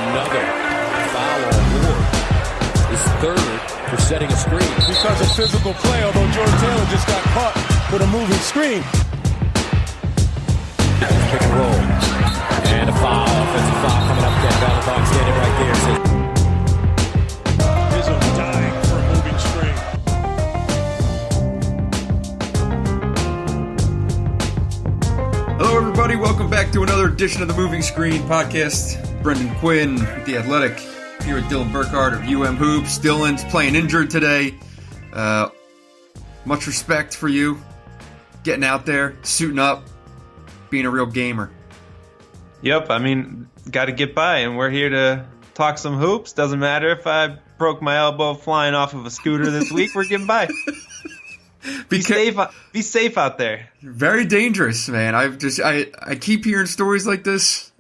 another foul on Ward. His third for setting a screen. Because of physical play, although Jordan Taylor just got caught with a moving screen. Pick and roll. And a foul, offensive foul coming up again. Valentine standing right there. Izzo dying for a moving screen. Hello, everybody. Welcome back to another edition of the Moving Screen Podcast. Brendan Quinn with The Athletic, here with Dylan Burkhardt of UM Hoops. Dylan's playing injured today. Much respect for you. Getting out there, suiting up, being a real gamer. Yep, I mean, got to get by, and we're here to talk some hoops. Doesn't matter if I broke my elbow flying off of a scooter this week, we're getting by. Be safe out there. Very dangerous, man. I keep hearing stories like this.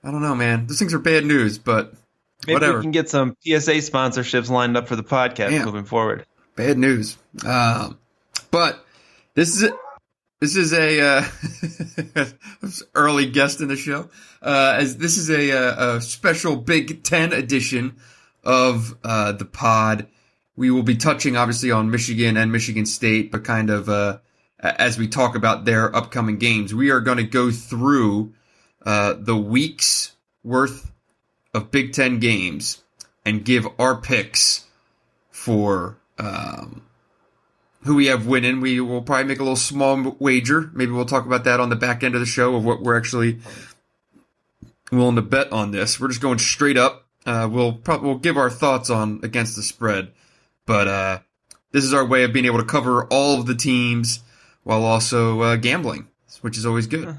I don't know, man. Those things are bad news, but maybe whatever. We can get some PSA sponsorships lined up for the podcast moving forward. Bad news. But this is a early guest in the show. As this is a special Big Ten edition of the pod. We will be touching obviously on Michigan and Michigan State, but kind of as we talk about their upcoming games, we are going to go through the week's worth of Big Ten games and give our picks for who we have winning. We will probably make a little small wager. Maybe we'll talk about that on the back end of the show of what we're actually willing to bet on this. We're just going straight up. We'll give our thoughts on against the spread, but this is our way of being able to cover all of the teams while also gambling, which is always good.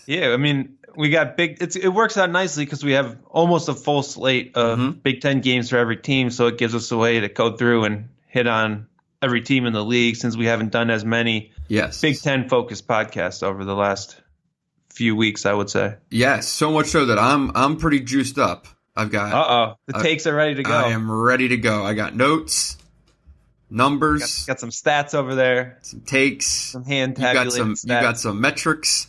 Yeah, I mean, we got it works out nicely because we have almost a full slate of Big Ten games for every team, so it gives us a way to go through and hit on every team in the league since we haven't done as many Big Ten focused podcasts over the last few weeks, I would say. Yes, so much so that I'm pretty juiced up. I've got the takes are ready to go. I am ready to go. I got notes, numbers, got some stats over there, some takes, some hand tabulated stats. You got some metrics.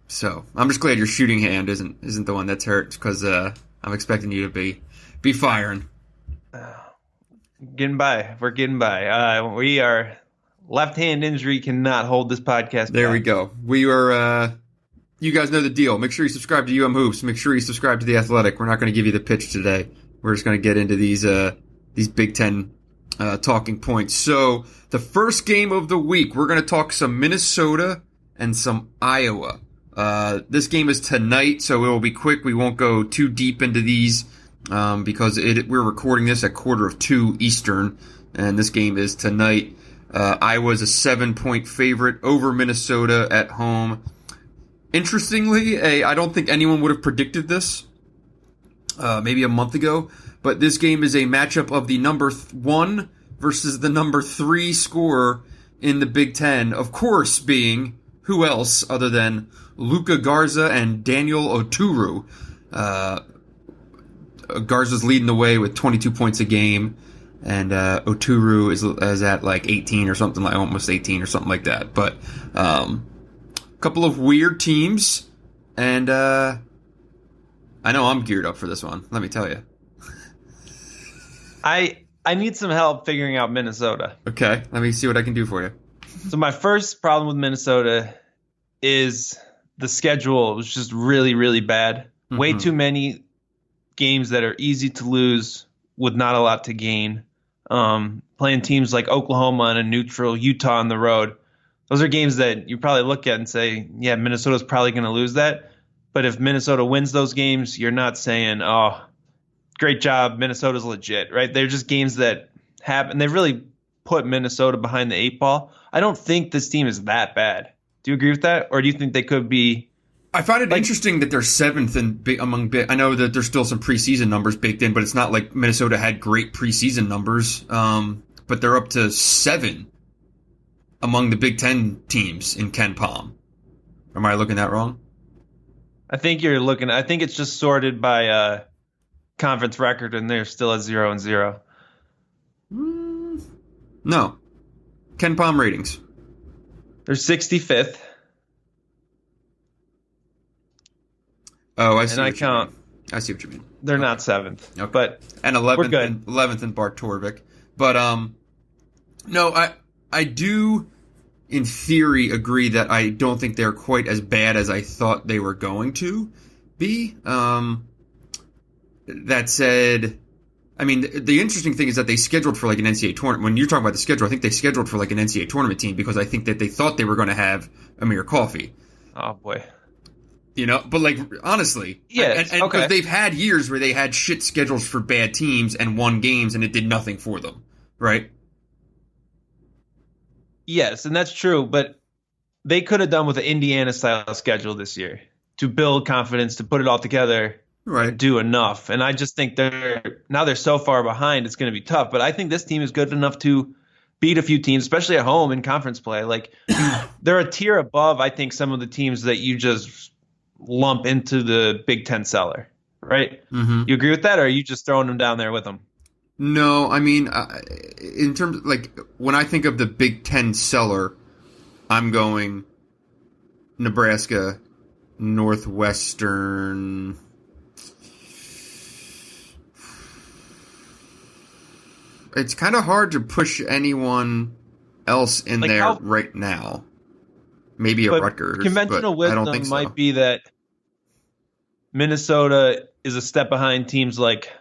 So I'm just glad your shooting hand isn't the one that's hurt because I'm expecting you to be firing. Getting by. We're getting by. We are left hand injury cannot hold this podcast There back. we go. We are. You guys know the deal. Make sure you subscribe to UM Hoops. Make sure you subscribe to The Athletic. We're not going to give you the pitch today. We're just going to get into these Big Ten talking points. So the first game of the week, we're going to talk some Minnesota and some Iowa. This game is tonight, so it will be quick. We won't go too deep into these because we're recording this at 1:45 Eastern, and this game is tonight. Iowa's a 7-point favorite over Minnesota at home. Interestingly, I don't think anyone would have predicted this maybe a month ago, but this game is a matchup of the number 1 versus the number 3 scorer in the Big Ten, of course being who else other than Luka Garza and Daniel Oturu. Garza's leading the way with 22 points a game, and Oturu is at like 18 or something, like almost 18 or something like that. But couple of weird teams, and I know I'm geared up for this one. Let me tell you. I need some help figuring out Minnesota. Okay, let me see what I can do for you. So my first problem with Minnesota is the schedule was just really, really bad. Way too many games that are easy to lose with not a lot to gain. Playing teams like Oklahoma on a neutral, Utah on the road. Those are games that you probably look at and say, yeah, Minnesota's probably going to lose that. But if Minnesota wins those games, you're not saying, oh, great job, Minnesota's legit, right? They're just games that happen. They really put Minnesota behind the 8 ball. I don't think this team is that bad. Do you agree with that? Or do you think they could be? I find it interesting that they're 7th among. I know that there's still some preseason numbers baked in, but it's not like Minnesota had great preseason numbers. But they're up to 7 among the Big Ten teams in Ken Palm. Am I looking that wrong? I think you're looking. I think it's just sorted by conference record, and they're still at 0-0. No. Ken Palm ratings. They're 65th. Oh, I see. And I what you count. mean. I see what you mean. They're not 7th, Okay. but And we're 11th good. and 11th in Bart Torvik. But no, I do in theory agree that I don't think they're quite as bad as I thought they were going to be. That said, I mean, the interesting thing is that they scheduled for like an NCAA tournament. When you're talking about the schedule, I think they scheduled for like an NCAA tournament team because I think that they thought they were going to have Amir Coffey. Oh boy. You know, but like honestly, Yes, and okay. because they've had years where they had shit schedules for bad teams and won games and it did nothing for them, right? Yes, and that's true, but they could have done with an Indiana style schedule this year to build confidence, to put it all together, Right. do enough. And I just think they're so far behind, it's going to be tough. But I think this team is good enough to beat a few teams, especially at home in conference play. Like they're a tier above, I think, some of the teams that you just lump into the Big Ten cellar, right? Mm-hmm. You agree with that, or are you just throwing them down there with them? No, I mean, in terms of, like when I think of the Big Ten cellar, I'm going Nebraska, Northwestern. It's kind of hard to push anyone else in Like there right now. Maybe a But Rutgers, conventional but I don't wisdom think so. might be that Minnesota is a step behind teams like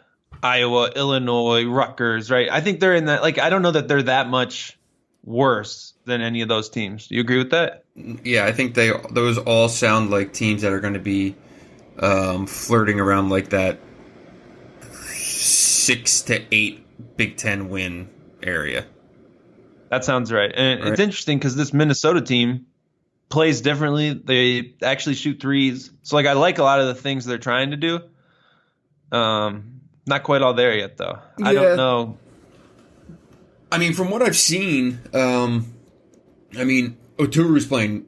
Iowa, Illinois, Rutgers, right? I think they're in that. Like, I don't know that they're that much worse than any of those teams. Do you agree with that? Yeah, I think those all sound like teams that are going to be flirting around like that 6 to 8 Big Ten win area. That sounds right. And Right. it's interesting because this Minnesota team plays differently. They actually shoot threes. So, like, I like a lot of the things they're trying to do. Not quite all there yet, though. I Yeah. don't know. I mean, from what I've seen, I mean, Oturu's playing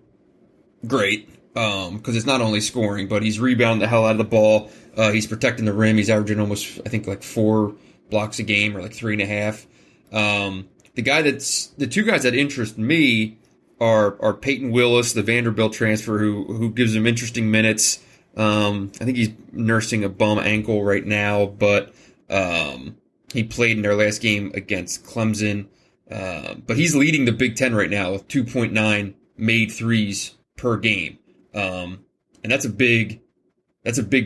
great because it's not only scoring, but he's rebounding the hell out of the ball. He's protecting the rim. He's averaging almost, I think, like 4 blocks a game or like 3.5. The two guys that interest me are Peyton Willis, the Vanderbilt transfer, who gives him interesting minutes. I think he's nursing a bum ankle right now, but he played in their last game against Clemson. But he's leading the Big Ten right now with 2.9 made threes per game. And that's a big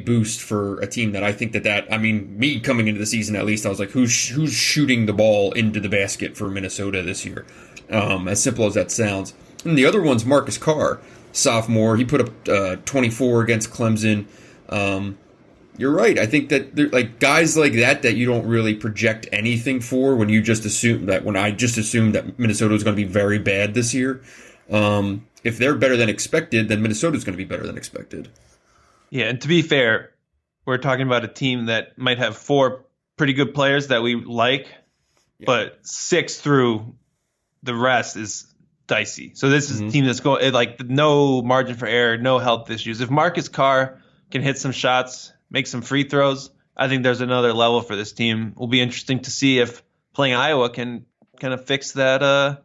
boost for a team that I think that I mean, me coming into the season at least, I was like, who's shooting the ball into the basket for Minnesota this year? As simple as that sounds. And the other one's Marcus Carr, sophomore. He put up 24 against Clemson. You're right. I think that like guys like that you don't really project anything for when I just assumed that Minnesota was going to be very bad this year. If they're better than expected, then Minnesota's going to be better than expected. Yeah, and to be fair, we're talking about a team that might have 4 pretty good players that we like, but 6 through the rest is dicey. So this is a team that's going like no margin for error, no health issues. If Marcus Carr can hit some shots, make some free throws, I think there's another level for this team. It will be interesting to see if playing Iowa can kind of fix that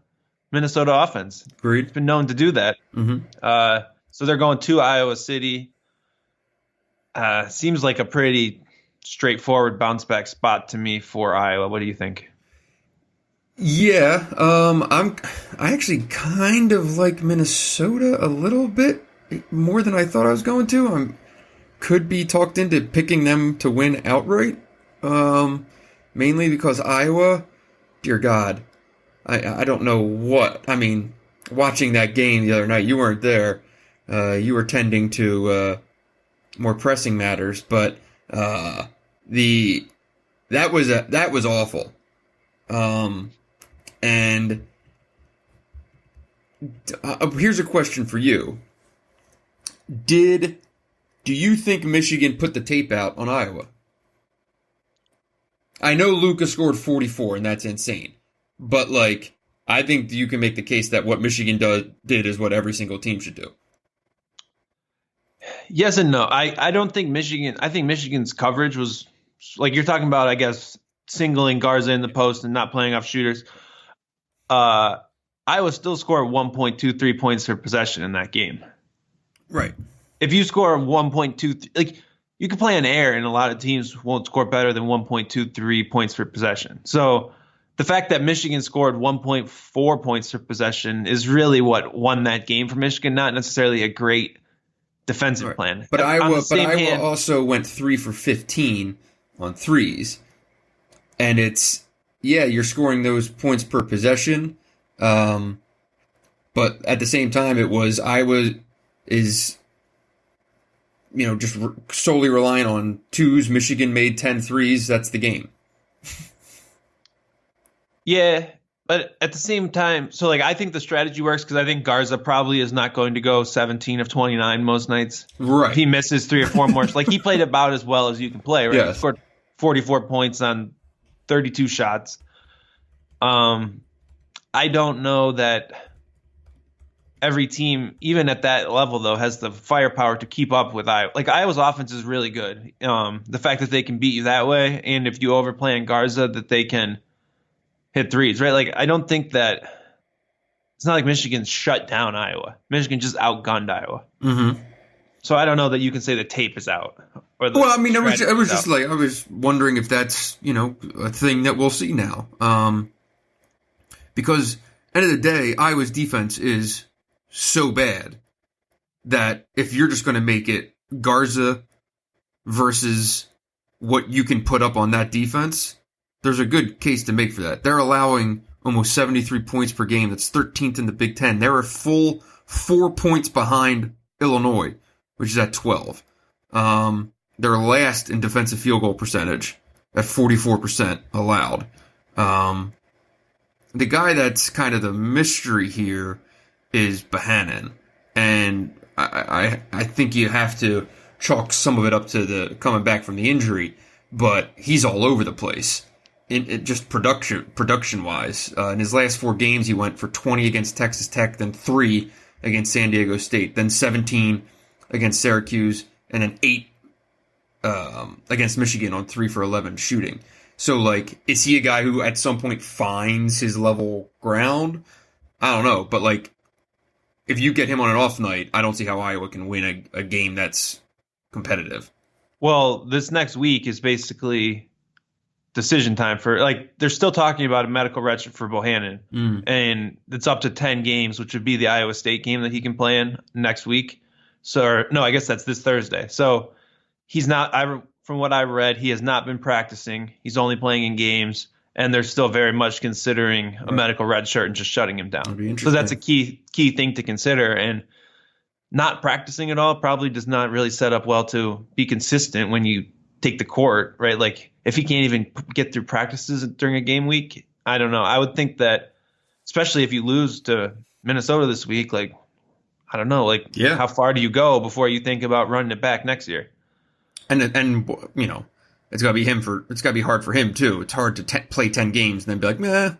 Minnesota offense. Agreed. It's been known to do that. Mm-hmm. So they're going to Iowa City. Seems like a pretty straightforward bounce back spot to me for Iowa. What do you think? Yeah, I actually kind of like Minnesota a little bit more than I thought I was going to. Could be talked into picking them to win outright. Mainly because Iowa, dear God, I don't know what. I mean, watching that game the other night, you weren't there. You were tending to more pressing matters, but that was awful. And here's a question for you. Do you think Michigan put the tape out on Iowa? I know Luka scored 44, and that's insane. But, like, I think you can make the case that what Michigan did is what every single team should do. Yes and no. I don't think Michigan – I think Michigan's coverage was – like you're talking about, I guess, singling Garza in the post and not playing off shooters. Iowa still scored 1.23 points per possession in that game. Right. If you score 1.23 – like you can play on air, and a lot of teams won't score better than 1.23 points per possession. So the fact that Michigan scored 1.4 points per possession is really what won that game for Michigan, not necessarily a great defensive plan. But On the Iowa hand, also went 3 for 15 on threes, and you're scoring those points per possession, but at the same time, it was Iowa is just solely relying on twos. Michigan made 10 threes. That's the game. Yeah, but at the same time, so I think the strategy works because I think Garza probably is not going to go 17 of 29 most nights. Right. If he misses 3 or 4 more, he played about as well as you can play, right? Yes. He scored 44 points on 32 shots. I don't know that every team, even at that level, though, has the firepower to keep up with Iowa. Iowa's offense is really good. The fact that they can beat you that way, and if you overplay on Garza, that they can hit threes, right? I don't think that it's not like Michigan shut down Iowa. Michigan just outgunned Iowa. Mm-hmm. So I don't know that you can say the tape is out. I was wondering if that's a thing that we'll see now. Because end of the day, Iowa's defense is so bad that if you're just going to make it Garza versus what you can put up on that defense, there's a good case to make for that. They're allowing almost 73 points per game. That's 13th in the Big Ten. They're a full 4 points behind Illinois, which is at 12. They're last in defensive field goal percentage at 44% allowed. The guy that's kind of the mystery here is Bohannon. And I think you have to chalk some of it up to the coming back from the injury, but he's all over the place. In just production-wise. In his last 4 games, he went for 20 against Texas Tech, then 3 against San Diego State, then 17 against Syracuse, and then 8 against Michigan on 3 for 11 shooting. So, is he a guy who at some point finds his level ground? I don't know, but if you get him on an off night, I don't see how Iowa can win a game that's competitive. Well, this next week is basically decision time for they're still talking about a medical redshirt for Bohannon, and it's up to 10 games, which would be the Iowa State game that he can play in next week. So no, I guess that's this Thursday. So he's not. From what I read, he has not been practicing. He's only playing in games, and they're still very much considering a medical redshirt and just shutting him down. So that's a key thing to consider. And not practicing at all probably does not really set up well to be consistent when you take the court, right? If he can't even get through practices during a game week, I don't know. I would think that, especially if you lose to Minnesota this week, I don't know, how far do you go before you think about running it back next year? And it's gotta be it's gotta be hard for him too. It's hard to play 10 games and then be like, meh,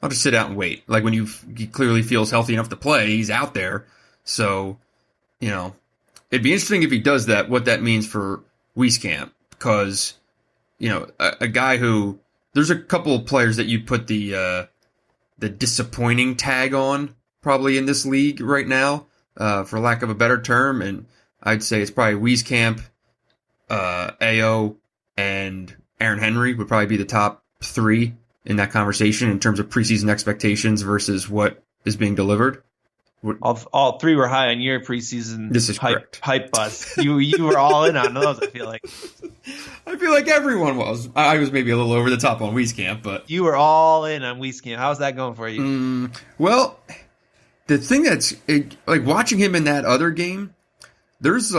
I'll just sit out and wait. When he clearly feels healthy enough to play, he's out there. So, it'd be interesting if he does that, what that means for Wieskamp, because a guy who, there's a couple of players that you put the disappointing tag on probably in this league right now, for lack of a better term, and I'd say it's probably Wieskamp, Ayo, and Aaron Henry would probably be the top 3 in that conversation in terms of preseason expectations versus what is being delivered. All 3 were high on your preseason. This is correct. Hype bus. You were all in on those. I feel like everyone was. I was maybe a little over the top on Wieskamp, but you were all in on Wieskamp. How's that going for you? Well, the thing that's watching him in that other game, there's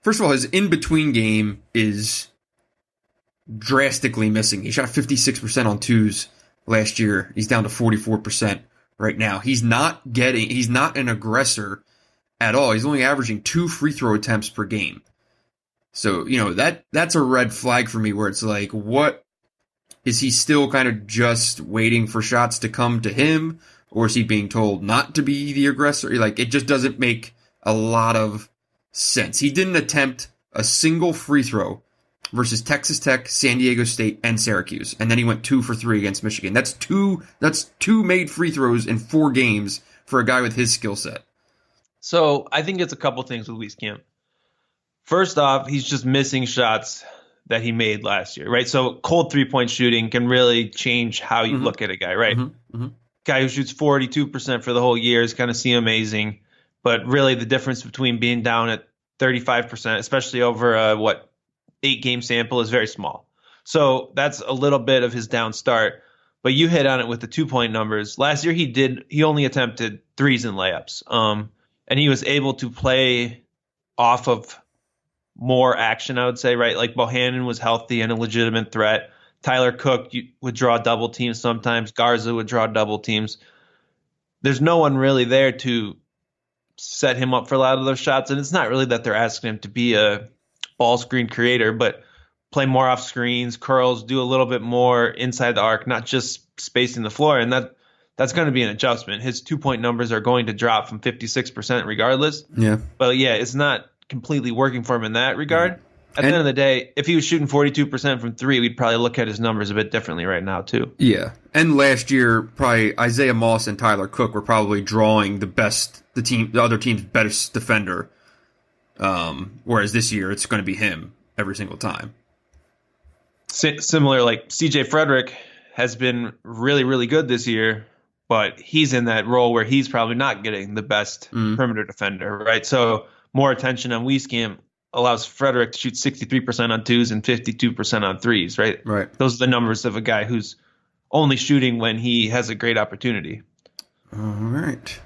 first of all, his in between game is drastically missing. He shot 56% on twos last year. He's down to 44%. Right now, he's not an aggressor at all. He's only averaging 2 free throw attempts per game. So, that's a red flag for me where it's what is he still kind of just waiting for shots to come to him, or is he being told not to be the aggressor? It just doesn't make a lot of sense. He didn't attempt a single free throw versus Texas Tech, San Diego State, and Syracuse. And then he went 2 for 3 against Michigan. That's two made free throws in 4 games for a guy with his skill set. So I think it's a couple things with Wieskamp. First off, he's just missing shots that he made last year, right? So cold 3-point shooting can really change how you look at a guy, right? Guy who shoots 42% for the whole year is going to seem amazing, but really the difference between being down at 35%, especially over a 8-game sample, is very small. So that's a little bit of his down start. But you hit on it with the 2-point numbers. Last year he only attempted threes and layups, and he was able to play off of more action, I would say, right? Like Bohannon was healthy and a legitimate threat. Tyler Cook would draw double teams sometimes. Garza would draw double teams. There's no one really there to set him up for a lot of those shots, and it's not really that they're asking him to be a ball screen creator, but play more off screens, curls, do a little bit more inside the arc, not just spacing the floor, and that's going to be an adjustment. His 2-point numbers are going to drop from 56% regardless. Yeah. But yeah, it's not completely working for him in that regard. At the end of the day, if he was shooting 42% from three, we'd probably look at his numbers a bit differently right now too. Yeah. And last year, probably Isaiah Moss and Tyler Cook were probably drawing the other team's best defender. Whereas this year, it's going to be him every single time. Similar, like CJ Frederick has been really, really good this year, but he's in that role where he's probably not getting the best perimeter defender, right? So more attention on Wieskamp allows Frederick to shoot 63% on twos and 52% on threes, right? Right. Those are the numbers of a guy who's only shooting when he has a great opportunity. All right.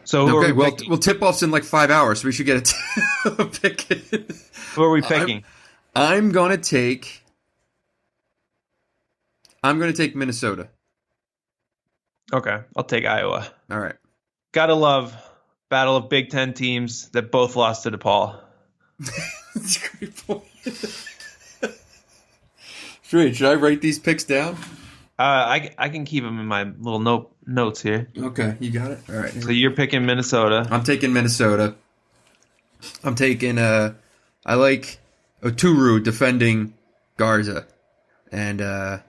So okay, well, tip-off's in like 5 hours, so we should get a pick. Who are we picking? I'm going to take Minnesota. Okay, I'll take Iowa. All right. Gotta love battle of Big Ten teams that both lost to DePaul. That's a great point. Should I write these picks down? I can keep them in my little notes here. Okay, you got it. All right. So you're picking Minnesota. I'm taking Minnesota. I'm taking I like Oturu defending Garza, and yeah,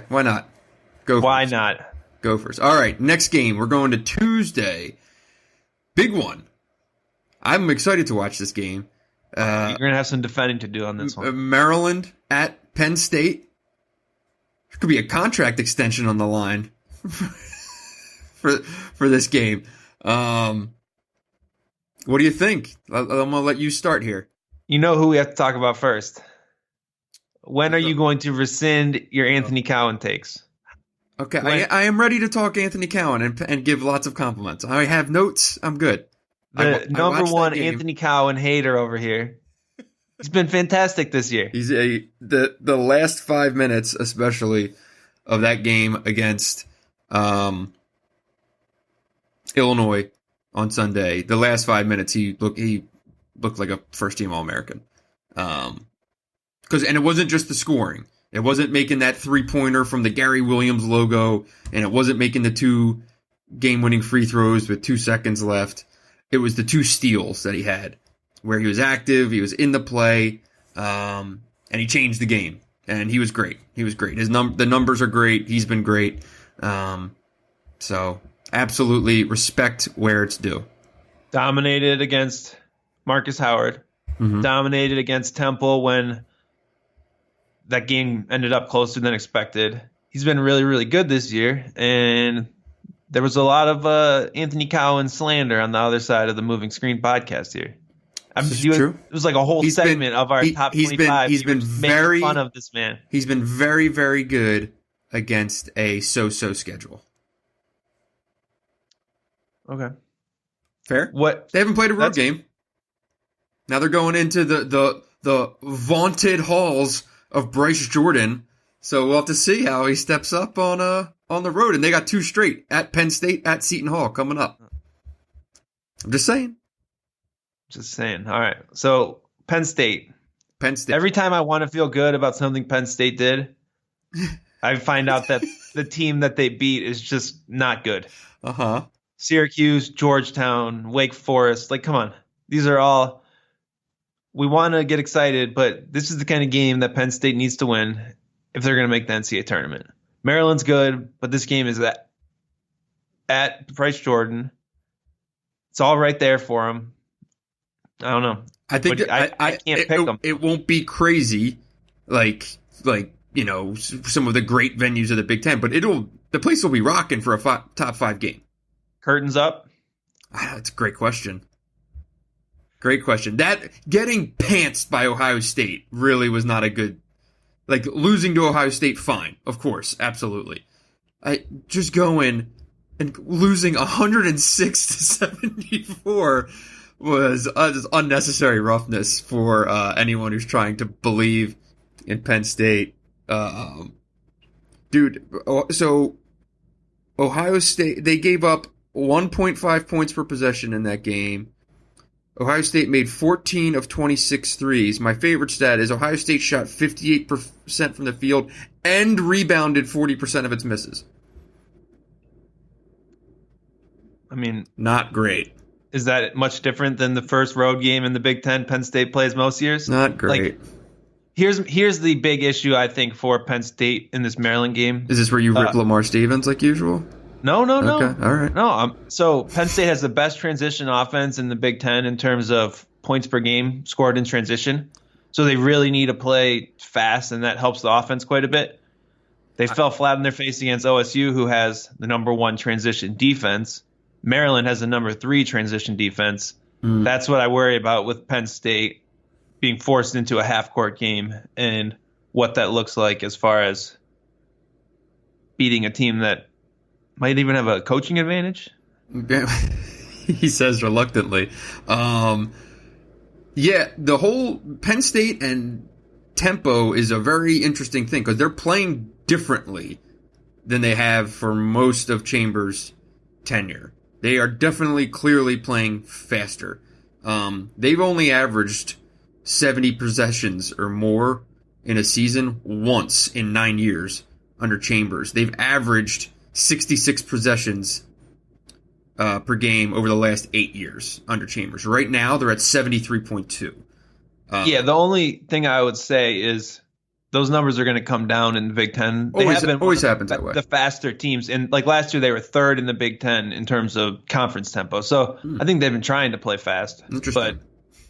why not? Why not? Gophers. All right, next game. We're going to Tuesday. Big one. I'm excited to watch this game. You're going to have some defending to do on this one. Maryland at Penn State. There could be a contract extension on the line for this game. What do you think? I'm going to let you start here. You know who we have to talk about first. When are you going to rescind your Anthony Cowan takes? Okay, I am ready to talk Anthony Cowan and give lots of compliments. I have notes. I'm good. The number one Anthony Cowan hater over here. He's been fantastic this year. He's the last 5 minutes, especially of that game against Illinois on Sunday. The last 5 minutes, he looked like a first team All-American. And it wasn't just the scoring. It wasn't making that 3-pointer from the Gary Williams logo, and it wasn't making the 2 game-winning free throws with 2 seconds left. It was the 2 steals that he had, where he was active, he was in the play, and he changed the game. And he was great. He was great. The numbers are great. He's been great. So absolutely respect where it's due. Dominated against Marcus Howard. Mm-hmm. Dominated against Temple when that game ended up closer than expected. He's been really, really good this year, and there was a lot of Anthony Cowan slander on the other side of the Moving Screen podcast here. True. It was like a whole segment of our top 25. He's been very fun of this man. He's been very, very good against a so-so schedule. Okay. Fair? What? They haven't played a road game. Now they're going into the vaunted halls of Bryce Jordan, so we'll have to see how he steps up on the road. And they got 2 straight at Penn State, at Seton Hall coming up. I'm just saying. All right. So Penn State. Every time I want to feel good about something Penn State did, I find out that the team that they beat is just not good. Uh-huh. Syracuse, Georgetown, Wake Forest. Like, come on. These are all. We want to get excited, but this is the kind of game that Penn State needs to win if they're going to make the NCAA tournament. Maryland's good, but this game is at Bryce Jordan. It's all right there for them. I don't know. I think But I can't pick them. It won't be crazy, like some of the great venues of the Big Ten, but the place will be rocking for a top 5 game. Curtains up. That's a great question. Great question. That getting pantsed by Ohio State really was not a good. Like losing to Ohio State, fine, of course, absolutely. Just going and losing 106 to 74 was just unnecessary roughness for anyone who's trying to believe in Penn State. Dude, so Ohio State, they gave up 1.5 points per possession in that game. Ohio State made 14 of 26 threes. My favorite stat is Ohio State shot 58% from the field and rebounded 40% of its misses. I mean, not great. Is that much different than the first road game in the Big Ten Penn State plays most years? Not great. Like, here's the big issue, I think, for Penn State in this Maryland game. Is this where you rip Lamar Stevens like usual? No. Okay, all right. No, so Penn State has the best transition offense in the Big Ten in terms of points per game scored in transition. So they really need to play fast, and that helps the offense quite a bit. They fell flat on their face against OSU, who has the number 1 transition defense. Maryland has the number 3 transition defense. That's what I worry about with Penn State being forced into a half-court game and what that looks like as far as beating a team that might even have a coaching advantage. He says reluctantly. Yeah, the whole Penn State and tempo is a very interesting thing because they're playing differently than they have for most of Chambers' tenure. They are definitely clearly playing faster. They've only averaged 70 possessions or more in a season once in 9 years under Chambers. They've averaged 66 possessions per game over the last 8 years under Chambers. Right now, they're at 73.2. Yeah, the only thing I would say is those numbers are going to come down in the Big Ten. They always happens that way. The faster teams. And like last year, they were 3rd in the Big Ten in terms of conference tempo. So I think they've been trying to play fast. Interesting. But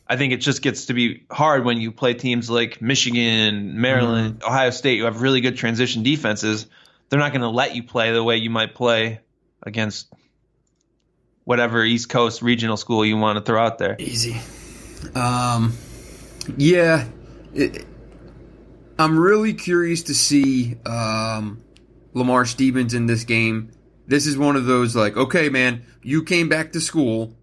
I think it just gets to be hard when you play teams like Michigan, Maryland, Ohio State, who have really good transition defenses. They're not going to let you play the way you might play against whatever East Coast regional school you want to throw out there. Easy. Yeah. I'm really curious to see Lamar Stevens in this game. This is one of those like, okay, man, you came back to school,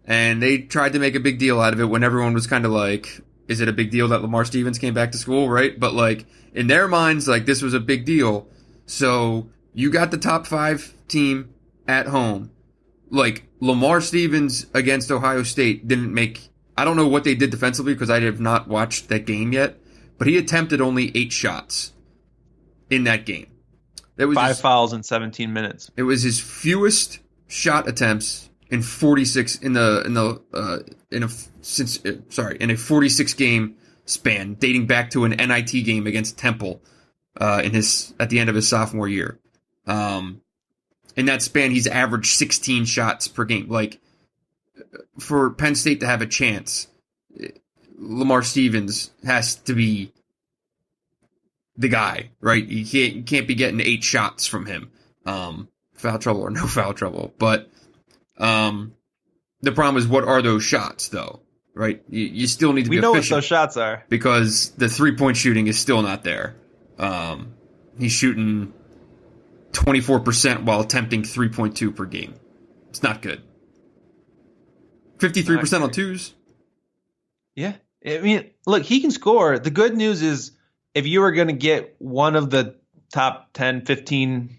and they tried to make a big deal out of it when everyone was kind of like, is it a big deal that Lamar Stevens came back to school, right? But like in their minds, like this was a big deal. So you got the top 5 team at home. Like Lamar Stevens against Ohio State didn't make. I don't know what they did defensively because I have not watched that game yet. But he attempted only 8 shots in that game. That was 5 fouls in 17 minutes. It was his fewest shot attempts in 46 in a 46 game span dating back to an NIT game against Temple at the end of his sophomore year. In that span, he's averaged 16 shots per game. Like for Penn State to have a chance, Lamar Stevens has to be the guy, right? You can't be getting 8 shots from him. Foul trouble or no foul trouble. But the problem is, what are those shots, though? Right? You still need to be efficient. We know what those shots are. Because the 3-point shooting is still not there. He's shooting 24% while attempting 3.2 per game. It's not good. 53% on twos. Yeah. I mean, look, he can score. The good news is if you were going to get one of the top 10, 15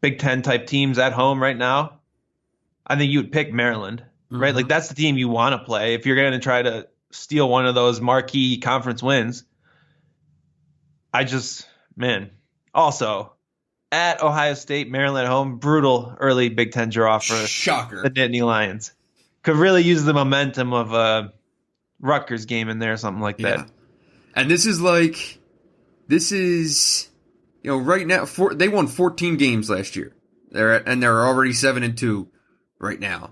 Big Ten type teams at home right now, I think you would pick Maryland, right? Like that's the team you want to play. If you're going to try to steal one of those marquee conference wins, also at Ohio State, Maryland at home, brutal early Big Ten draw for Shocker. The Nittany Lions. Could really use the momentum of a Rutgers game in there or something like that. And this is right now, they won 14 games last year. They're already 7-2 right now.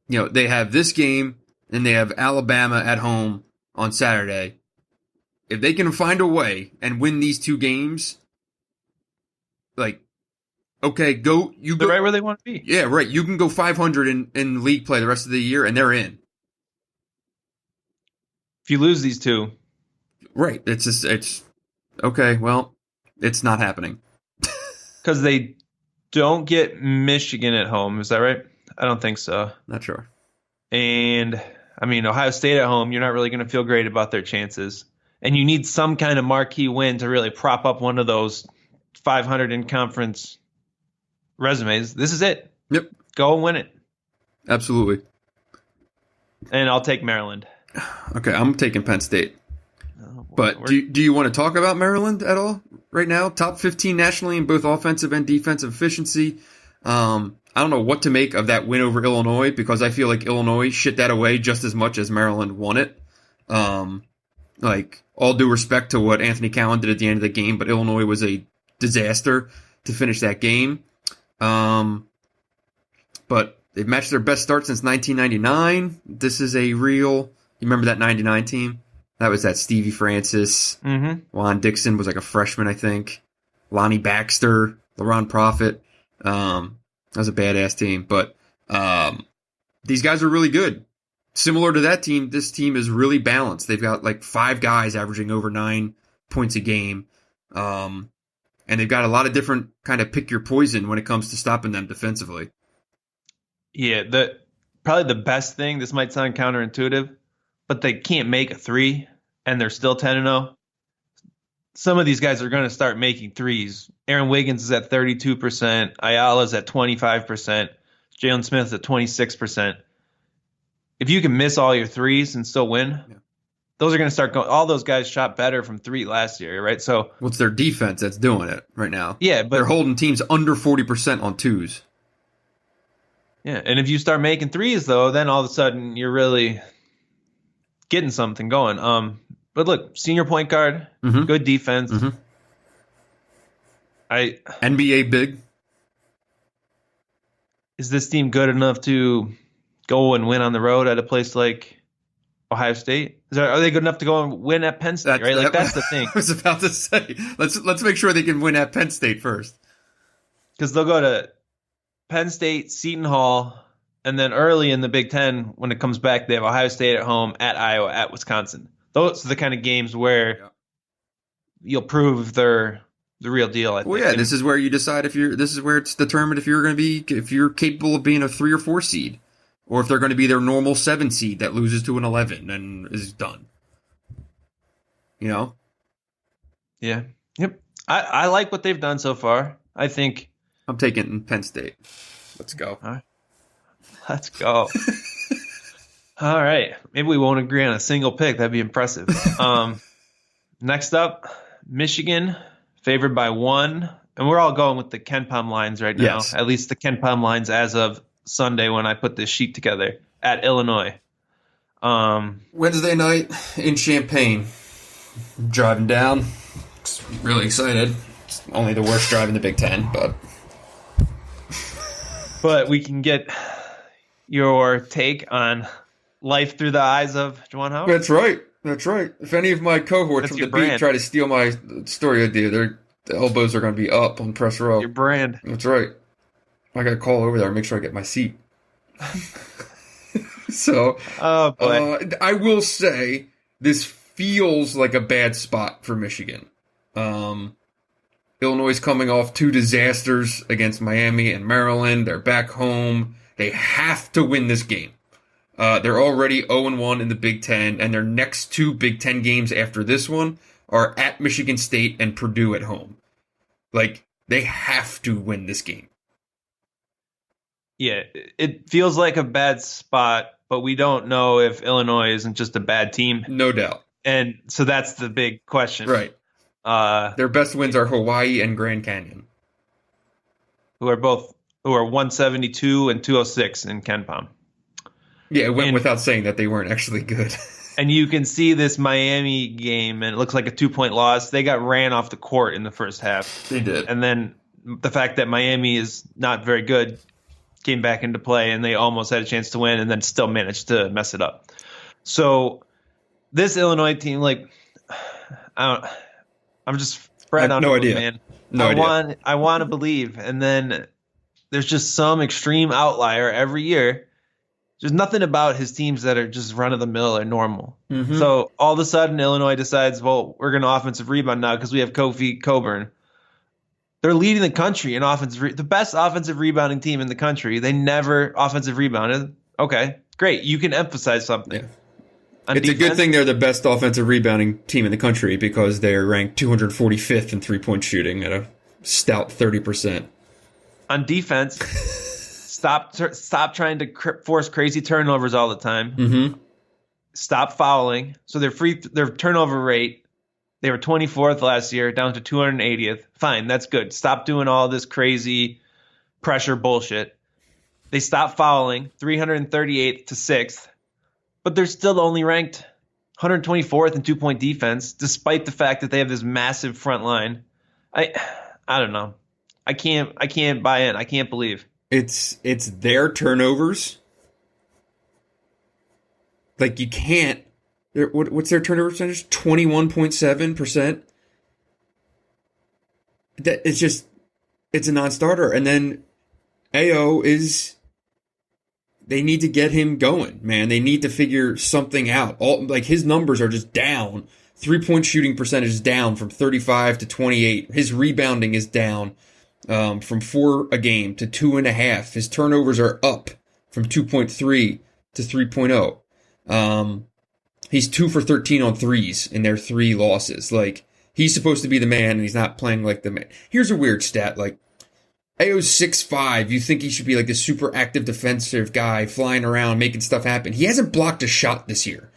they have this game and they have Alabama at home on Saturday. If they can find a way and win these two games, like, okay, go. They're right where they want to be. Yeah, right. You can go 500 in league play the rest of the year, and they're in. If you lose these two, right? It's okay. Well, it's not happening because they don't get Michigan at home. Is that right? I don't think so. Not sure. And I mean, Ohio State at home, you're not really going to feel great about their chances. And you need some kind of marquee win to really prop up one of those 500 in conference resumes. This is it. Yep. Go and win it. Absolutely. And I'll take Maryland. Okay, I'm taking Penn State. Oh, But do you want to talk about Maryland at all right now? Top 15 nationally in both offensive and defensive efficiency. I don't know what to make of that win over Illinois because I feel like Illinois shit that away just as much as Maryland won it. Like, all due respect to what Anthony Cowan did at the end of the game, but Illinois was a disaster to finish that game. But they've matched their best start since 1999. This is a real... You remember that 99 team? That was that Stevie Francis. Mm-hmm. Juan Dixon was like a freshman, I think. Lonnie Baxter, LaRon Profit. That was a badass team. But these guys are really good. Similar to that team, this team is really balanced. They've got like 5 guys averaging over 9 points a game. And they've got a lot of different kind of pick your poison when it comes to stopping them defensively. Yeah, probably the best thing, this might sound counterintuitive, but they can't make a three, and they're still 10-0. Some of these guys are going to start making threes. Aaron Wiggins is at 32%. Ayala's at 25%. Jalen Smith's at 26%. If you can miss all your threes and still win, those are going to start going. All those guys shot better from 3 last year, right? So what's their defense that's doing it right now? Yeah, but they're holding teams under 40% on twos. Yeah, and if you start making threes, though, then all of a sudden you're really getting something going. But look, senior point guard, good defense. NBA big. Is this team good enough to go and win on the road at a place like Ohio State? Are they good enough to go and win at Penn State? Right, that's the thing. I was about to say, let's make sure they can win at Penn State first, because they'll go to Penn State, Seton Hall, and then early in the Big Ten, when it comes back, they have Ohio State at home, at Iowa, at Wisconsin. Those are the kind of games where you'll prove they're the real deal. I think. Well, yeah, this is where you decide this is where it's determined if you're capable of being a 3 or 4 seed, or if they're going to be their normal 7 seed that loses to an 11 and is done. You know? Yeah. Yep. I like what they've done so far. I think I'm taking Penn State. Let's go. All right. Let's go. All right. Maybe we won't agree on a single pick. That'd be impressive. Next up, Michigan, favored by 1. And we're all going with the KenPom lines right now. Yes. At least the KenPom lines as of Sunday when I put this sheet together, at Illinois. Wednesday night in Champaign. I'm driving down. Really excited. It's only the worst drive in the Big Ten, but... But we can get your take on life through the eyes of Juwan Howard. That's right. That's right. If any of my cohorts from the beat try to steal my story idea, the elbows are going to be up on press row. Your brand. That's right. I got to call over there and make sure I get my seat. So, oh boy. I will say this feels like a bad spot for Michigan. Illinois is coming off 2 disasters against Miami and Maryland. They're back home. They have to win this game. They're already 0-1 in the Big Ten, and their next 2 Big Ten games after this one are at Michigan State and Purdue at home. Like, they have to win this game. Yeah, it feels like a bad spot, but we don't know if Illinois isn't just a bad team. No doubt. And so that's the big question. Right. Their best wins are Hawaii and Grand Canyon, who are 172 and 206 in KenPom. Yeah, it went without saying that they weren't actually good. And you can see this Miami game, and it looks like a 2-point loss. They got ran off the court in the first half. They did. And then the fact that Miami is not very good came back into play, and they almost had a chance to win, and then still managed to mess it up. So this Illinois team, like, I'm just Fred I have no Underwood, idea. man. No idea. I want to believe, and then there's just some extreme outlier every year. There's nothing about his teams that are just run of the mill or normal. Mm-hmm. So all of a sudden, Illinois decides, well, we're going to offensive rebound now because we have Kofi Coburn. They're leading the country in the best offensive rebounding team in the country. They never offensive rebounded. Okay, great. You can emphasize something. Yeah. On It's a good defense, thing they're the best offensive rebounding team in the country because they're ranked 245th in three-point shooting at a stout 30%. on defense, stop trying to force crazy turnovers all the time. Mm-hmm. Stop fouling. So their turnover rate, they were 24th last year, down to 280th. Fine, that's good. Stop doing all this crazy pressure bullshit. They stopped fouling, 338th to 6th, but they're still only ranked 124th in two-point defense, despite the fact that they have this massive front line. I don't know. I can't buy in. I can't believe. It's their turnovers. Like, you can't. What's their turnover percentage? 21.7%. That it's a non-starter. And then AO is. They need to get him going, man. They need to figure something out. His numbers are just down. 3-point shooting percentage is down from 35 to 28. His rebounding is down from 4 a game to 2.5. His turnovers are up from 2.3 to 3.0. He's 2 for 13 on threes in their 3 losses. Like, he's supposed to be the man, and he's not playing like the man. Here's a weird stat. Like, AO's 6'5". You think he should be like this super active defensive guy flying around, making stuff happen. He hasn't blocked a shot this year.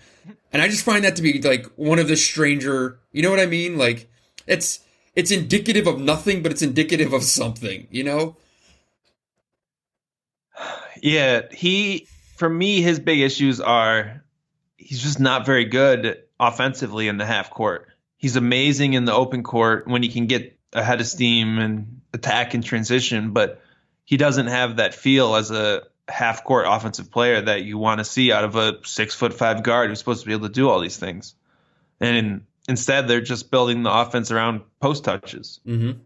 And I just find that to be like one of the stranger, you know what I mean? Like, it's indicative of nothing, but it's indicative of something, you know? Yeah, for me, his big issues are he's just not very good offensively in the half court. He's amazing in the open court when he can get ahead of steam and attack and transition, but he doesn't have that feel as a half court offensive player that you want to see out of a 6'5" guard who's supposed to be able to do all these things. And instead, they're just building the offense around post touches. Mm-hmm.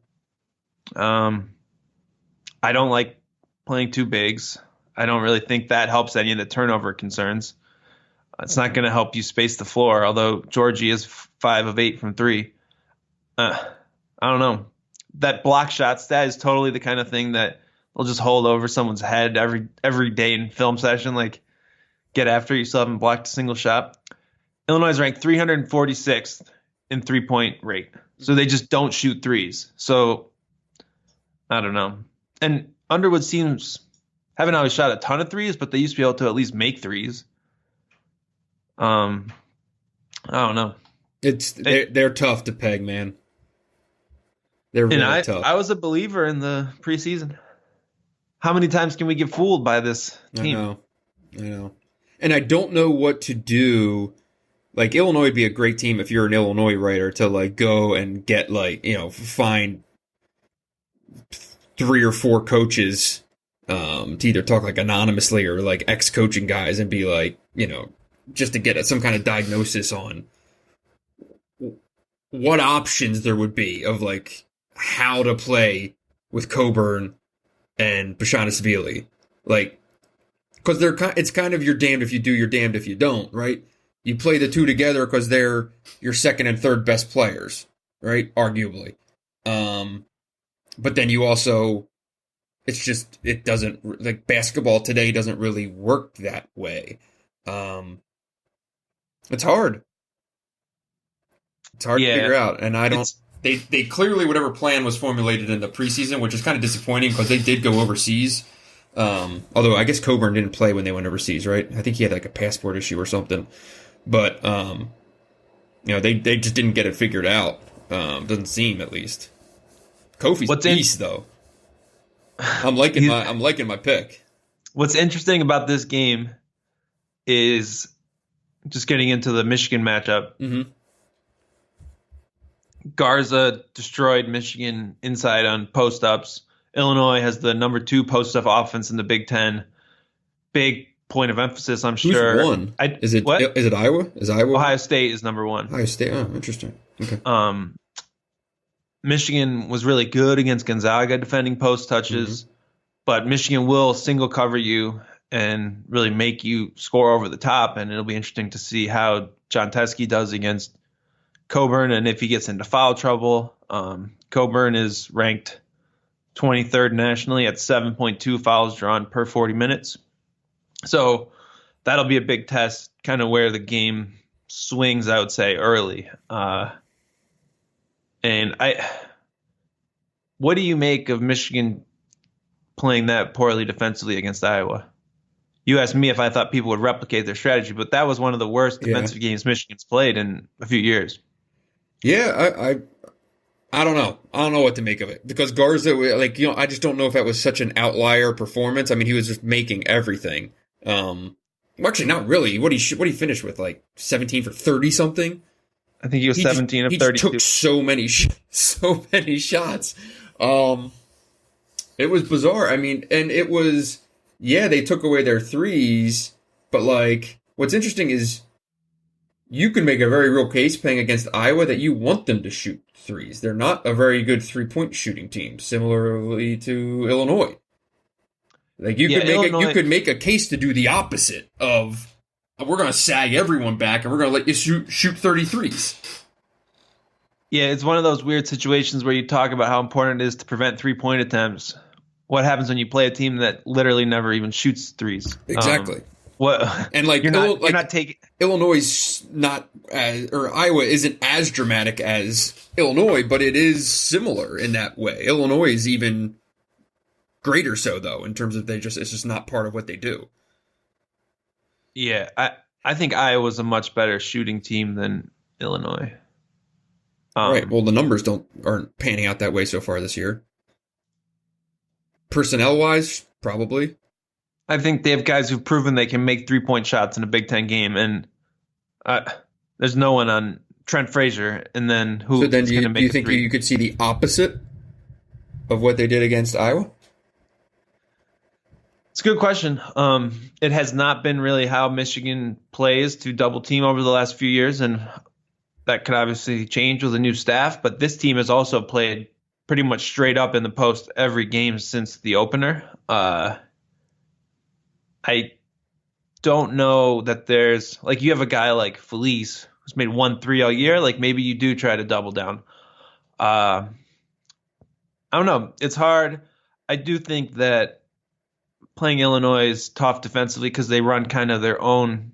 I don't like playing 2 bigs. I don't really think that helps any of the turnover concerns. It's not going to help you space the floor, although Georgie is 5 of 8 from 3. I don't know. That block shot stat is totally the kind of thing that they'll just hold over someone's head every day in film session. Like, get after you still haven't blocked a single shot. Illinois is ranked 346th in 3-point rate. So they just don't shoot threes. So I don't know. And Underwood teams haven't always shot a ton of threes, but they used to be able to at least make threes. I don't know. They're tough to peg, man. They're really tough. I was a believer in the preseason. How many times can we get fooled by this team? I know. And I don't know what to do. Like, Illinois would be a great team if you're an Illinois writer to, like, go and get, like, you know, find 3 or 4 coaches to either talk, like, anonymously or, like, ex-coaching guys and be like, you know, just to get some kind of diagnosis on what options there would be of, like, how to play with Coburn and Bashanisvili. Like, because it's kind of you're damned if you do, you're damned if you don't, right? You play the two together because they're your second and third best players, right? Arguably. But then you also, it doesn't, like, basketball today doesn't really work that way. It's hard. It's hard to figure out. And I don't, they clearly, whatever plan was formulated in the preseason, which is kind of disappointing because they did go overseas. Although I guess Coburn didn't play when they went overseas, right? I think he had like a passport issue or something. But, you know, they just didn't get it figured out. Doesn't seem, at least. Kofi's beast, though. I'm liking my pick. What's interesting about this game is just getting into the Michigan matchup. Mm-hmm. Garza destroyed Michigan inside on post-ups. Illinois has the number 2 post-up offense in the Big Ten. Big point of emphasis, I'm Who's sure. won? Is it Iowa? Is Iowa? Ohio State is number 1. Ohio State. Oh, interesting. Okay. Michigan was really good against Gonzaga defending post touches, but Michigan will single cover you and really make you score over the top, and it'll be interesting to see how John Teskey does against Coburn and if he gets into foul trouble. Coburn is ranked 23rd nationally at 7.2 fouls drawn per 40 minutes. So that'll be a big test, kind of where the game swings, I would say, early. What do you make of Michigan playing that poorly defensively against Iowa? You asked me if I thought people would replicate their strategy, but that was one of the worst defensive games Michigan's played in a few years. Yeah, I don't know. I don't know what to make of it because Garza, I just don't know if that was such an outlier performance. I mean, he was just making everything. Actually, not really. What he finish with, like 17 for 30 something? I think he was 17 of 32. He took so many shots. It was bizarre. I mean, and it was, they took away their threes, but like, what's interesting is you can make a very real case playing against Iowa that you want them to shoot threes. They're not a very good 3-point shooting team, similarly to Illinois. Like you could make a case to do the opposite of we're going to sag everyone back and we're going to let you shoot 33s. Yeah, it's one of those weird situations where you talk about how important it is to prevent 3-point attempts. What happens when you play a team that literally never even shoots threes? Exactly. And like you're not taking Illinois or Iowa isn't as dramatic as Illinois, but it is similar in that way. Illinois is even greater so though in terms of it's just not part of what they do. Yeah, I think Iowa's a much better shooting team than Illinois. Right. Well, the numbers aren't panning out that way so far this year. Personnel wise, probably. I think they have guys who've proven they can make 3-point shots in a Big Ten game, and there's no one on Trent Frazier. And then who? So then, do you think you could see the opposite of what they did against Iowa? It's a good question. It has not been really how Michigan plays to double team over the last few years, and that could obviously change with a new staff. But this team has also played pretty much straight up in the post every game since the opener. I don't know that there's like you have a guy like Felice who's made 1 3 all year. Like maybe you do try to double down. I don't know. It's hard. I do think that playing Illinois is tough defensively because they run kind of their own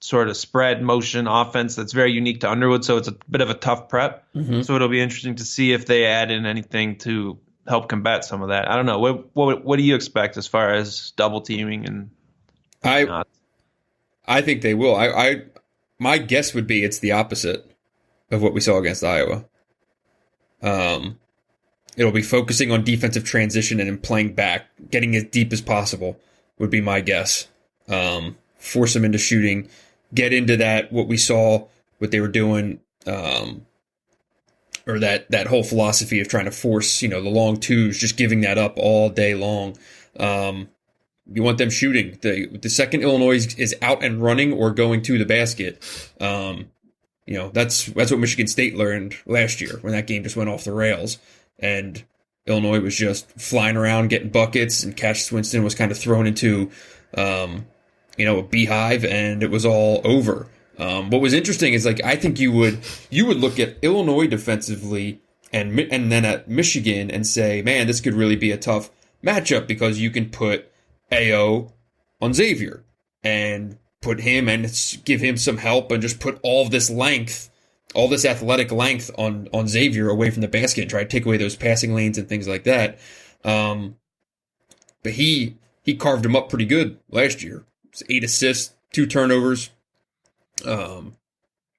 sort of spread motion offense that's very unique to Underwood. So it's a bit of a tough prep. Mm-hmm. So it'll be interesting to see if they add in anything to help combat some of that. I don't know. What do you expect as far as double teaming and I think they will. My guess would be it's the opposite of what we saw against Iowa. It'll be focusing on defensive transition and then playing back, getting as deep as possible would be my guess. Force them into shooting, get into that, what we saw, what they were doing, or that whole philosophy of trying to force, the long twos, just giving that up all day long. You want them shooting. The second Illinois is out and running or going to the basket, that's what Michigan State learned last year when that game just went off the rails. And Illinois was just flying around getting buckets, and Cassius Winston was kind of thrown into, a beehive, and it was all over. What was interesting is I think you would look at Illinois defensively and then at Michigan and say, man, this could really be a tough matchup because you can put AO on Xavier and put him and give him some help and just put all this athletic length on Xavier away from the basket and try to take away those passing lanes and things like that. But he carved him up pretty good last year. It was 8 assists, 2 turnovers.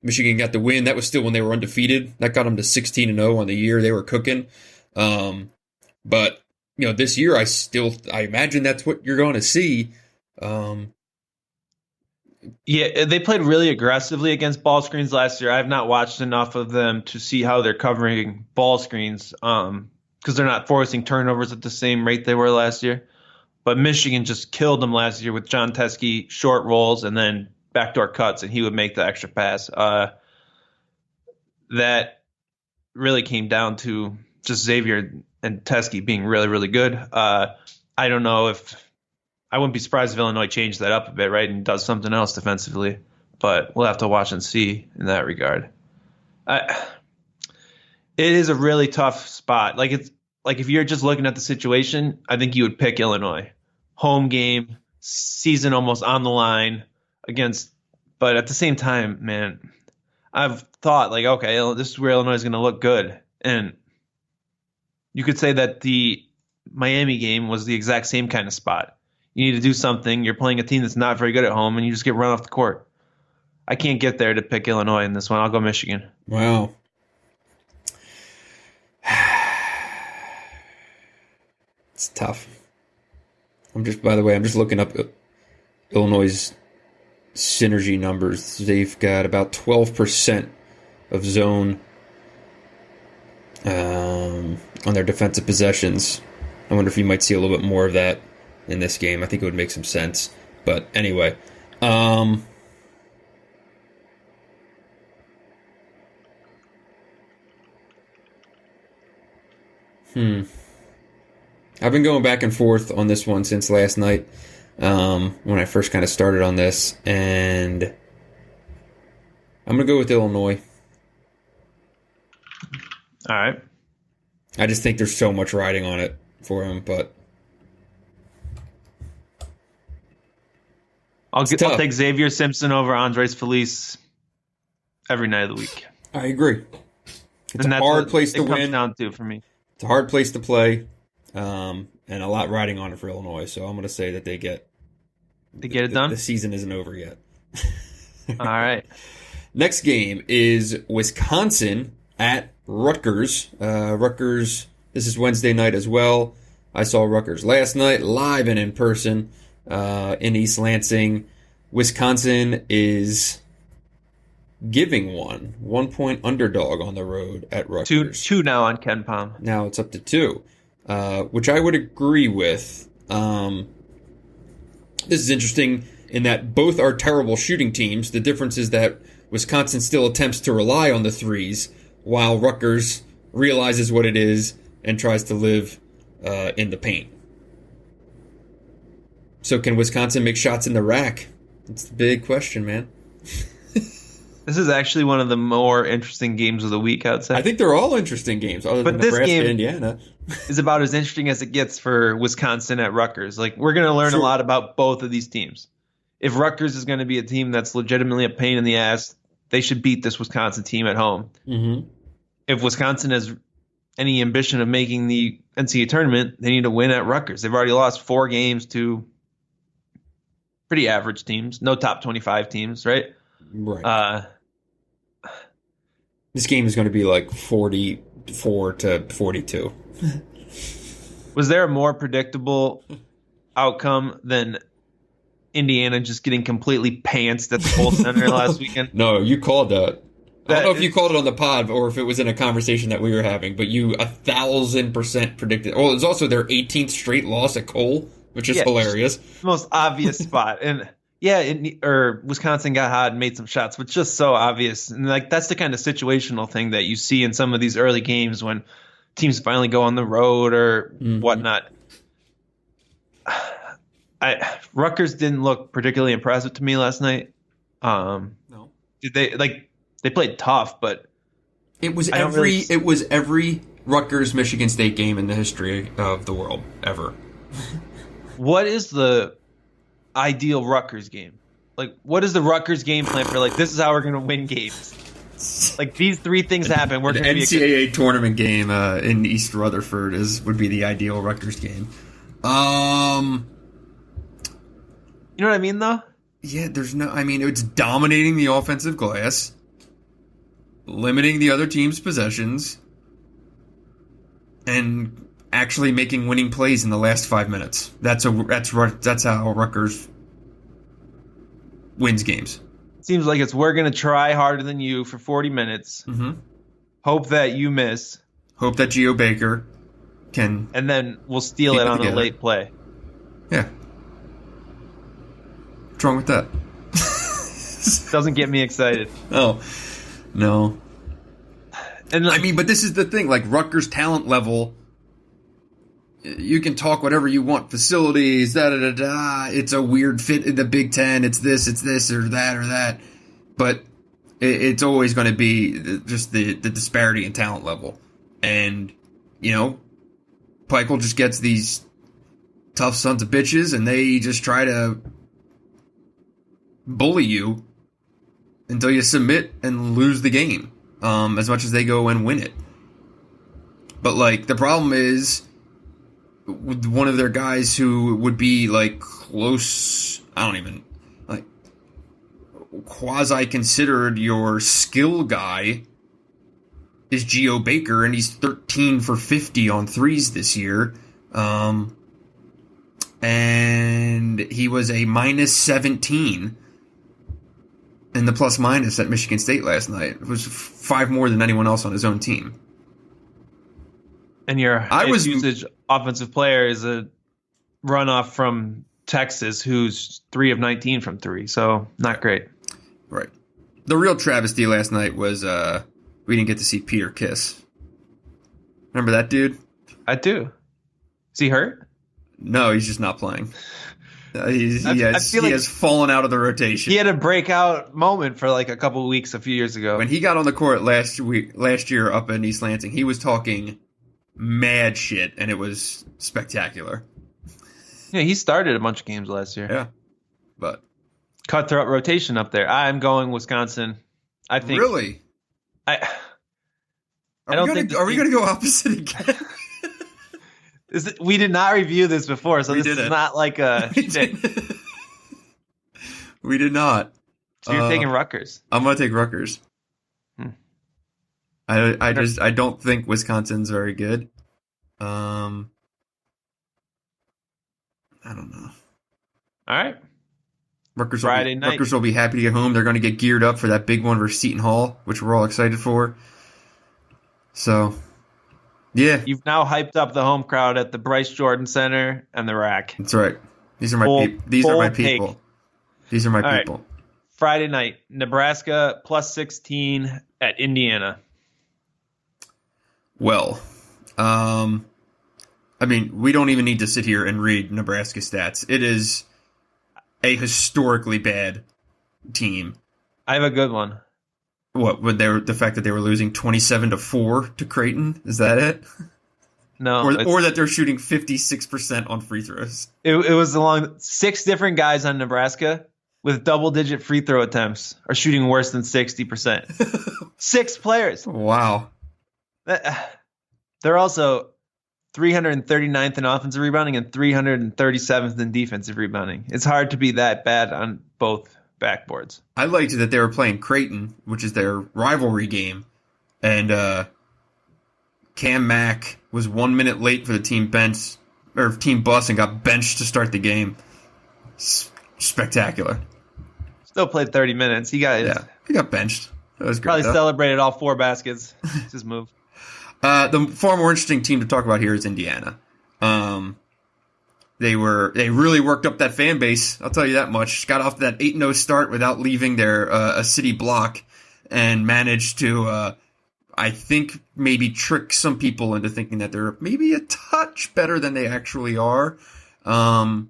Michigan got the win. That was still when they were undefeated. That got them to 16-0 on the year. They were cooking. But this year I imagine that's what you're going to see. Yeah, they played really aggressively against ball screens last year. I have not watched enough of them to see how they're covering ball screens. because they're not forcing turnovers at the same rate they were last year. But Michigan just killed them last year with John Teskey short rolls and then backdoor cuts, and he would make the extra pass. That really came down to just Xavier and Teskey being really, really good. I don't know I wouldn't be surprised if Illinois changed that up a bit, right, and does something else defensively. But we'll have to watch and see in that regard. It is a really tough spot. Like if you're just looking at the situation, I think you would pick Illinois. Home game, season almost on the line against. But at the same time, man, I've thought like, okay, this is where Illinois is going to look good, and you could say that the Miami game was the exact same kind of spot. You need to do something. You're playing a team that's not very good at home, and you just get run off the court. I can't get there to pick Illinois in this one. I'll go Michigan. Wow. It's tough. By the way, I'm just looking up Illinois' synergy numbers. They've got about 12% of zone on their defensive possessions. I wonder if you might see a little bit more of that in this game. I think it would make some sense. But anyway, I've been going back and forth on this one since last night when I first kind of started on this, and I'm going to go with Illinois. All right. I just think there's so much riding on it for him, but I'll take Xavier Simpson over Andres Feliz every night of the week. I agree. It's a hard place to win. Comes down to for me. It's a hard place to play, and a lot riding on it for Illinois. So I'm going to say that they get it done. The season isn't over yet. All right. Next game is Wisconsin at Rutgers. Rutgers. This is Wednesday night as well. I saw Rutgers last night live and in person in East Lansing. Wisconsin is giving 1 point underdog on the road at Rutgers. Two now on Ken Palm. Now it's up to 2, which I would agree with. This is interesting in that both are terrible shooting teams. The difference is that Wisconsin still attempts to rely on the threes, while Rutgers realizes what it is and tries to live in the paint. So can Wisconsin make shots in the rack? That's the big question, man. This is actually one of the more interesting games of the week, I would say. I think they're all interesting games, other than Nebraska, this game Indiana. is about as interesting as it gets for Wisconsin at Rutgers. Like, we're going to learn a lot about both of these teams. If Rutgers is going to be a team that's legitimately a pain in the ass, they should beat this Wisconsin team at home. Mm-hmm. If Wisconsin has any ambition of making the NCAA tournament, they need to win at Rutgers. They've already lost 4 games to pretty average teams, no top 25 teams, right? Right. This game is going to be like 44 to 42. Was there a more predictable outcome than Indiana just getting completely pantsed at the Kohl Center last weekend? No, you called that. I don't know if you called it on the pod or if it was in a conversation that we were having, but you 1,000% predicted. Oh, it's also their 18th straight loss at Kohl, which is hilarious. The most obvious spot. And Wisconsin got hot and made some shots, but just so obvious. And like, that's the kind of situational thing that you see in some of these early games when teams finally go on the road or whatnot. Rutgers didn't look particularly impressive to me last night. No. Did they played tough, but it was every Rutgers Michigan State game in the history of the world ever. What is the ideal Rutgers game? Like, what is the Rutgers game plan for, like, this is how we're going to win games? Like, these 3 things happen. We're the going to be NCAA tournament game in East Rutherford would be the ideal Rutgers game. You know what I mean, though? Yeah, it's dominating the offensive glass, limiting the other team's possessions, and actually making winning plays in the last 5 minutes. That's how Rutgers wins games. Seems like we're going to try harder than you for 40 minutes. Mm-hmm. Hope that you miss. Hope that Geo Baker can. and then we'll steal Keep it it on together. a late play. Yeah. What's wrong with that? Doesn't get me excited. Oh, no. And I mean, but this is the thing. Like, Rutgers' talent level, you can talk whatever you want. Facilities, da-da-da-da. It's a weird fit in the Big Ten. It's this, or that. But it's always going to be just the disparity in talent level. And, you know, Peichel just gets these tough sons of bitches, and they just try to bully you until you submit and lose the game, as much as they go and win it. But, like, the problem is, with one of their guys who would be, like, close, quasi-considered your skill guy is Geo Baker, and he's 13 for 50 on threes this year. And he was a minus 17 in the plus-minus at Michigan State last night. It was 5 more than anyone else on his own team. And your highest usage offensive player is a runoff from Texas, who's 3 of 19 from 3. So not great. Right. The real travesty last night was we didn't get to see Peter Kiss. Remember that dude? I do. Is he hurt? No, he's just not playing. He feel like has fallen out of the rotation. He had a breakout moment for like a couple of weeks a few years ago. When he got on the court last year up in East Lansing, he was talking mad shit, and it was spectacular. Yeah, he started a bunch of games last year. Yeah, but cutthroat rotation up there. I'm going Wisconsin. I think. Really? I don't think. Are we going to go opposite again? We did not review this before, so this is not like a shtick. We did not. So you're taking Rutgers. I'm going to take Rutgers. I don't think Wisconsin's very good. I don't know. All right. Rutgers night. will be happy to get home. They're going to get geared up for that big one versus Seton Hall, which we're all excited for. So, yeah. You've now hyped up the home crowd at the Bryce Jordan Center and the Rack. That's right. These are my people. These are my people. These are my people. Right. Friday night, Nebraska plus 16 at Indiana. Well, I mean, we don't even need to sit here and read Nebraska stats. It is a historically bad team. I have a good one. What, the fact that they were losing 27-4 to Creighton? Is that it? No. Or that they're shooting 56% on free throws. It was along 6 different guys on Nebraska with double-digit free throw attempts are shooting worse than 60%. 6 players. Wow. They're also 339th in offensive rebounding and 337th in defensive rebounding. It's hard to be that bad on both backboards. I liked that they were playing Creighton, which is their rivalry game, and Cam Mack was 1 minute late for the team bus and got benched to start the game. Spectacular. Still played 30 minutes. He got benched. That was great. Probably celebrated all 4 baskets. It's his move. The far more interesting team to talk about here is Indiana. They really worked up that fan base. I'll tell you that much. Got off that 8-0 start without leaving their a city block, and managed to, I think, maybe trick some people into thinking that they're maybe a touch better than they actually are. And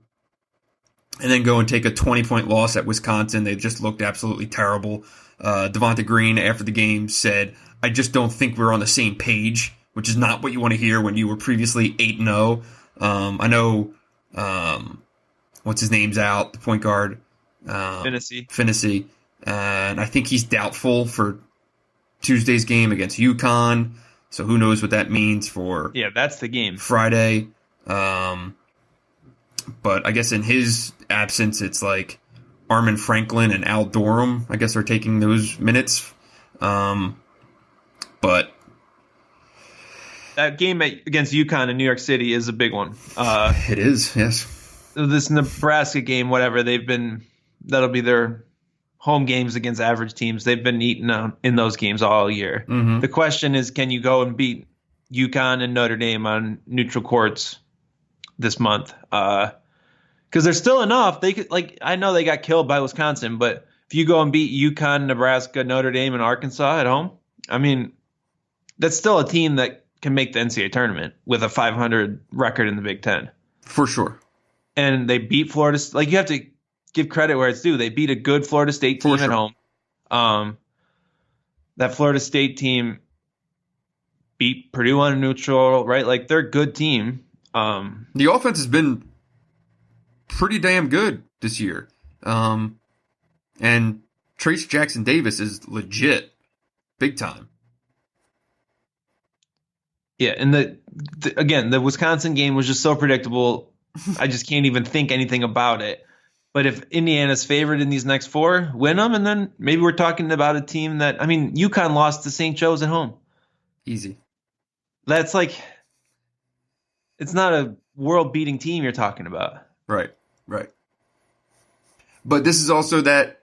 then go and take a 20-point loss at Wisconsin. They just looked absolutely terrible. Devonta Green after the game said, "I just don't think we're on the same page," which is not what you want to hear when you were previously 8-0. I know, what's his name's out, the point guard. Finney. And I think he's doubtful for Tuesday's game against UConn. So who knows what that means for that's the game. Friday. But I guess in his absence, it's like Armin Franklin and Al Durham, I guess, are taking those minutes. But that game against UConn in New York City is a big one. It is, yes. This Nebraska game, whatever, that'll be their home games against average teams. They've been eaten in those games all year. Mm-hmm. The question is, can you go and beat UConn and Notre Dame on neutral courts this month. Because there's still enough. They could, like, I know they got killed by Wisconsin, but if you go and beat UConn, Nebraska, Notre Dame, and Arkansas at home, I mean, that's still a team that can make the NCAA tournament with a 500 record in the Big Ten. For sure. And they beat Florida. Like, you have to give credit where it's due. They beat a good Florida State team at home. That Florida State team beat Purdue on a neutral, right? Like, they're a good team. The offense has been pretty damn good this year. And Trace Jackson Davis is legit, big time. Yeah, and the Wisconsin game was just so predictable. I just can't even think anything about it. But if Indiana's favored in these next 4, win them, and then maybe we're talking about a team that, I mean, UConn lost to St. Joe's at home. Easy. That's like, it's not a world-beating team you're talking about. Right. But this is also that,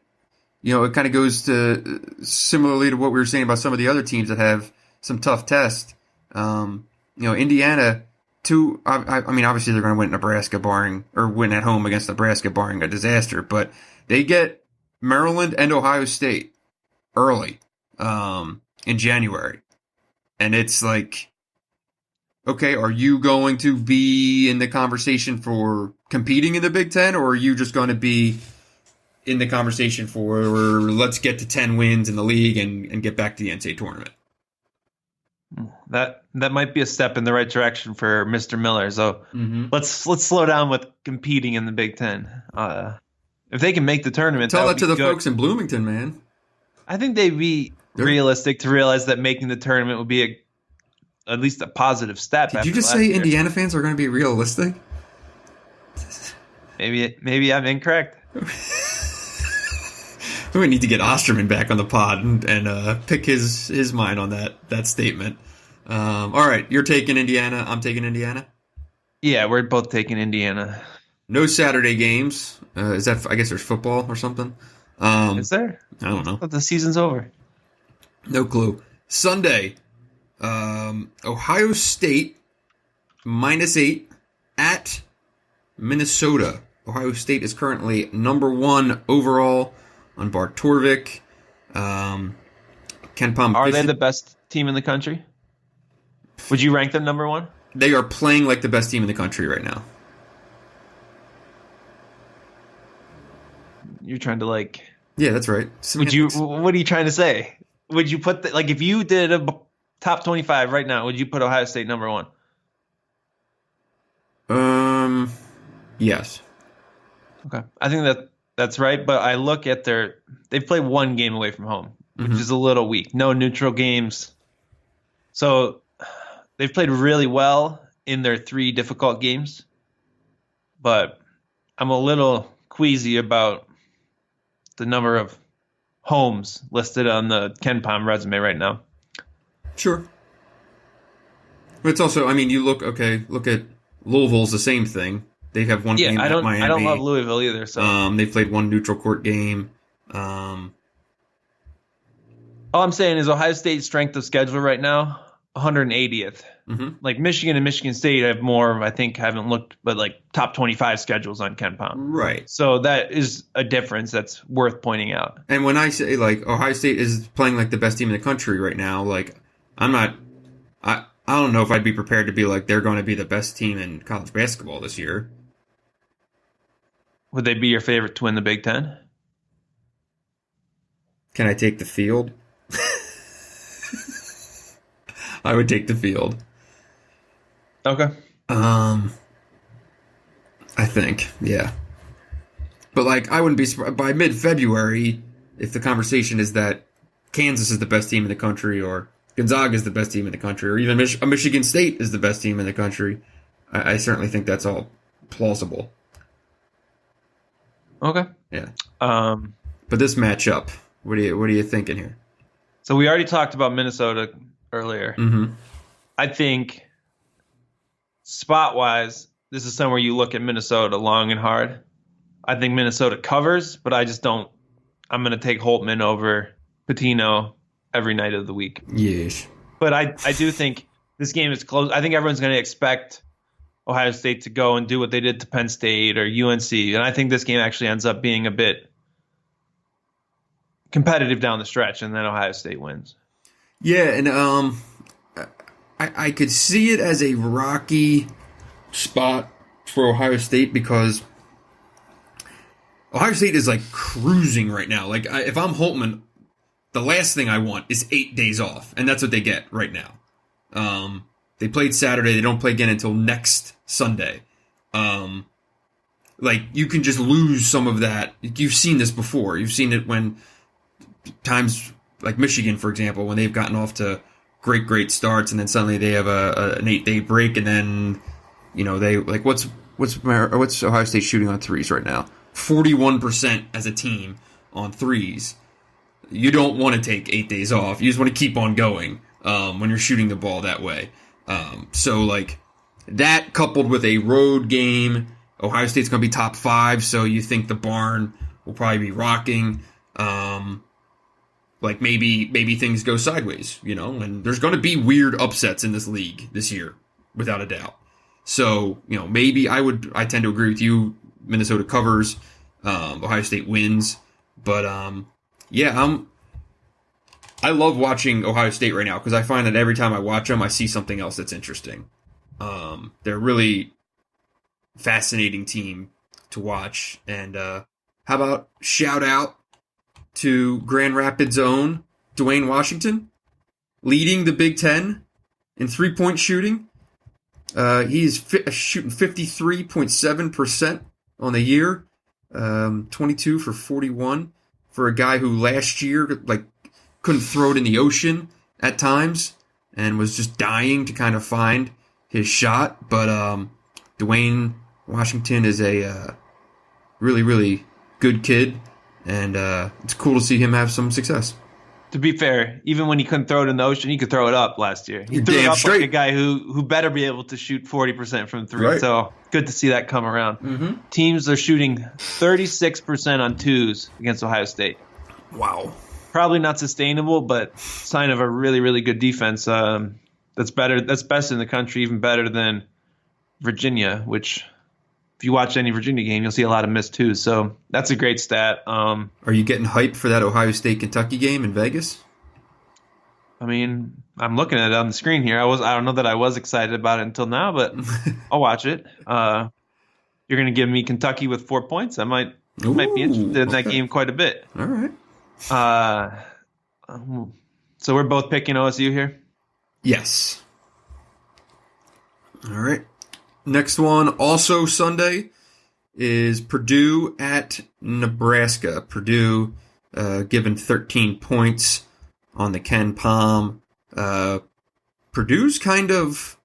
it kind of goes to similarly to what we were saying about some of the other teams that have some tough tests. Indiana, I mean, obviously they're going to win Nebraska win at home against Nebraska barring a disaster, but they get Maryland and Ohio State early in January. And it's like, okay, are you going to be in the conversation for competing in the Big Ten, or are you just going to be in the conversation for let's get to 10 wins in the league and get back to the NCAA tournament? That might be a step in the right direction for Mr. Miller. So let's slow down with competing in the Big Ten. If they can make the tournament, tell that to the good. folks in Bloomington, man. I think they'd be realistic to realize that making the tournament would be at least a positive step. Did you just say year. Indiana fans are going to be realistic? Maybe I'm incorrect. We need to get Osterman back on the pod and pick his mind on that statement. All right, you're taking Indiana. I'm taking Indiana. Yeah, we're both taking Indiana. No Saturday games. Is that? I guess there's football or something. Is there? I don't know. But the season's over. No clue. Sunday, Ohio State -8 at Minnesota. Ohio State is currently number 1 overall on Bart Torvik. KenPom. Are they the best team in the country? Would you rank them number 1? They are playing like the best team in the country right now. You're trying to Yeah, that's right. What are you trying to say? Would you put if you did a top 25 right now, would you put Ohio State number 1? Yes. Okay. I think that's right, but I look at they've played 1 game away from home, which is a little weak. No neutral games. So they've played really well in their 3 difficult games, but I'm a little queasy about the number of homes listed on the KenPom resume right now. Sure. But it's also, I mean, you look at Louisville's the same thing. They have 1 game at Miami. I don't love Louisville either. So they've played 1 neutral court game. All I'm saying is Ohio State's strength of schedule right now, 180th. Like Michigan and Michigan State have more, I think, haven't looked, but top 25 schedules on KenPom. Right. So that is a difference that's worth pointing out. And when I say Ohio State is playing like the best team in the country right now, I don't know if I'd be prepared to be they're going to be the best team in college basketball this year. Would they be your favorite to win the Big Ten? Can I take the field? I would take the field. Okay. I think, yeah. But I wouldn't be surprised by mid-February if the conversation is that Kansas is the best team in the country, or Gonzaga is the best team in the country, or even Michigan State is the best team in the country. I certainly think that's all plausible. Okay. Yeah. But this matchup, what are you thinking here? So we already talked about Minnesota earlier. I think spot-wise, this is somewhere you look at Minnesota long and hard. I think Minnesota covers, but I just don't. I'm going to take Holtman over Pitino every night of the week. Yes. But I do think this game is close. I think everyone's going to expect Ohio State to go and do what they did to Penn State or UNC, and I think this game actually ends up being a bit competitive down the stretch, and then Ohio State wins. Yeah, and I could see it as a rocky spot for Ohio State because Ohio State is like cruising right now. Like if I'm Holtman, the last thing I want is 8 days off, and that's what they get right now. They played Saturday. They don't play again until next Sunday. Like you can just lose some of that. You've seen this before. You've seen it when times like Michigan, for example, when they've gotten off to great starts, and then suddenly they have an 8-day break, and then they like what's Ohio State shooting on threes right now? 41% as a team on threes. You don't want to take 8 days off. You just want to keep on going when you're shooting the ball that way. So like that coupled with a road game, Ohio State's going to be top 5, so you think the barn will probably be rocking. Like maybe things go sideways, and there's going to be weird upsets in this league this year, without a doubt. So, maybe I tend to agree with you. Minnesota covers, Ohio State wins, but yeah, I love watching Ohio State right now because I find that every time I watch them, I see something else that's interesting. They're a really fascinating team to watch. And how about shout out to Grand Rapids' own Dwayne Washington, leading the Big Ten in three-point shooting. He is shooting 53.7% on the year, 22 for 41 for a guy who last year couldn't throw it in the ocean at times and was just dying to kind of find his shot. But Dwayne Washington is a really, really good kid, and it's cool to see him have some success. To be fair, even when he couldn't throw it in the ocean, he could throw it up last year. He threw it up like a guy who better be able to shoot 40% from three. Right. So good to see that come around. Mm-hmm. Teams are shooting 36% on twos against Ohio State. Wow. Probably not sustainable, but sign of a really, really good defense. That's better. That's best in the country, even better than Virginia, which if you watch any Virginia game, you'll see a lot of missed twos. So that's a great stat. Are you getting hyped for that Ohio State-Kentucky game in Vegas? I mean, I'm looking at it on the screen here. I don't know that I was excited about it until now, but I'll watch it. You're going to give me Kentucky with 4 points. I might be interested in that game quite a bit. All right. So we're both picking OSU here? Yes. All right. Next one, also Sunday, is Purdue at Nebraska. Purdue given 13 points on the Ken Palm. Purdue's kind of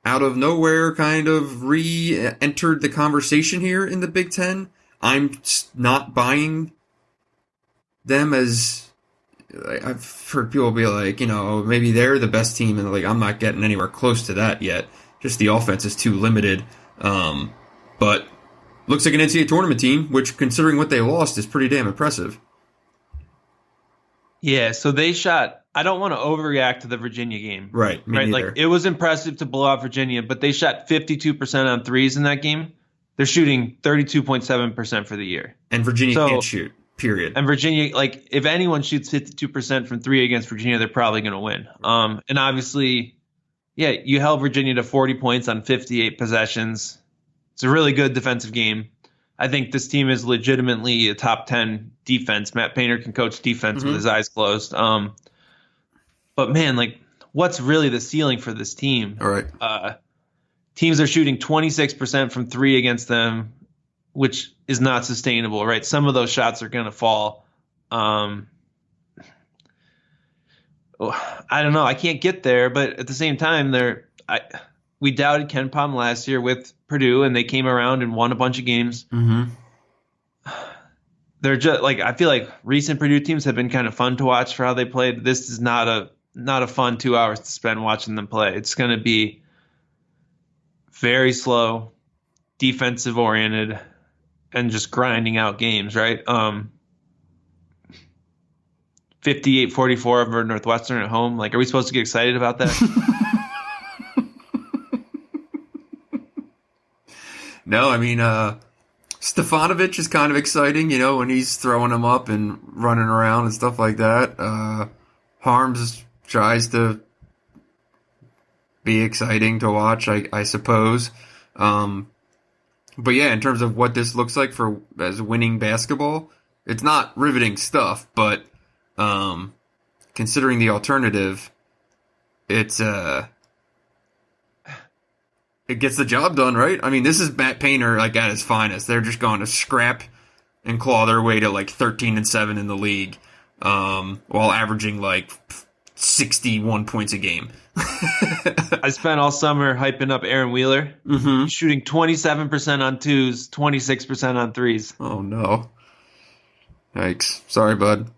out of nowhere kind of re-entered the conversation here in the Big Ten. I'm not buying them as... I've heard people be like, maybe they're the best team in the league. I'm not getting anywhere close to that yet. Just the offense is too limited. But looks like an NCAA tournament team, which, considering what they lost, is pretty damn impressive. Yeah, so they shot... I don't want to overreact to the Virginia game. Right, me neither. Like, it was impressive to blow out Virginia, but they shot 52% on threes in that game. They're shooting 32.7% for the year. And Virginia can't shoot, period. And Virginia, like, if anyone shoots 52% from three against Virginia, they're probably going to win. And obviously... Yeah, you held Virginia to 40 points on 58 possessions. It's a really good defensive game. I think this team is legitimately a top 10 defense. Matt Painter can coach defense with his eyes closed. But, man, like, what's really the ceiling for this team? All right. Teams are shooting 26% from three against them, which is not sustainable, right? Some of those shots are going to fall. I don't know. I can't get there, but at the same time, we doubted Ken Palm last year with Purdue, and they came around and won a bunch of games. Mm-hmm. They're just like, I feel like recent Purdue teams have been kind of fun to watch for how they played. This is not a fun 2 hours to spend watching them play. It's going to be very slow, defensive oriented, and just grinding out games, right? 58-44 over Northwestern at home. Like, are we supposed to get excited about that? No, I mean, Stefanovic is kind of exciting, when he's throwing them up and running around and stuff like that. Harms tries to be exciting to watch, I suppose. But yeah, in terms of what this looks like as winning basketball, it's not riveting stuff, but considering the alternative, it gets the job done, right? I mean, this is Matt Painter at his finest. They're just going to scrap and claw their way to 13-7 in the league, while averaging 61 points a game. I spent all summer hyping up Aaron Wheeler, shooting 27% on twos, 26% on threes. Oh no! Yikes! Sorry, bud.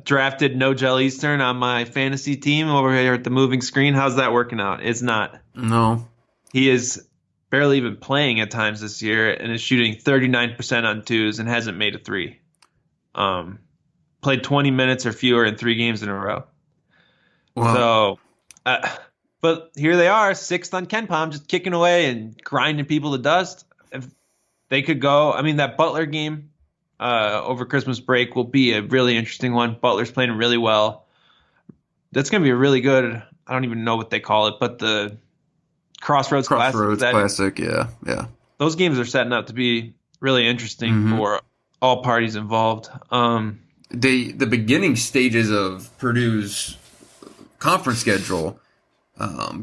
Drafted No Gel Eastern on my fantasy team over here at the moving screen. How's that working out? It's not. No. He is barely even playing at times this year and is shooting 39% on twos and hasn't made a three. Played 20 minutes or fewer in 3 games in a row. Wow. So, but here they are, 6th on KenPom, just kicking away and grinding people to dust. If they could go, I mean, that Butler game over Christmas break will be a really interesting one. Butler's playing really well. That's going to be a really good, I don't even know what they call it, but the Crossroads Classic, yeah. Those games are setting up to be really interesting for all parties involved. The beginning stages of Purdue's conference schedule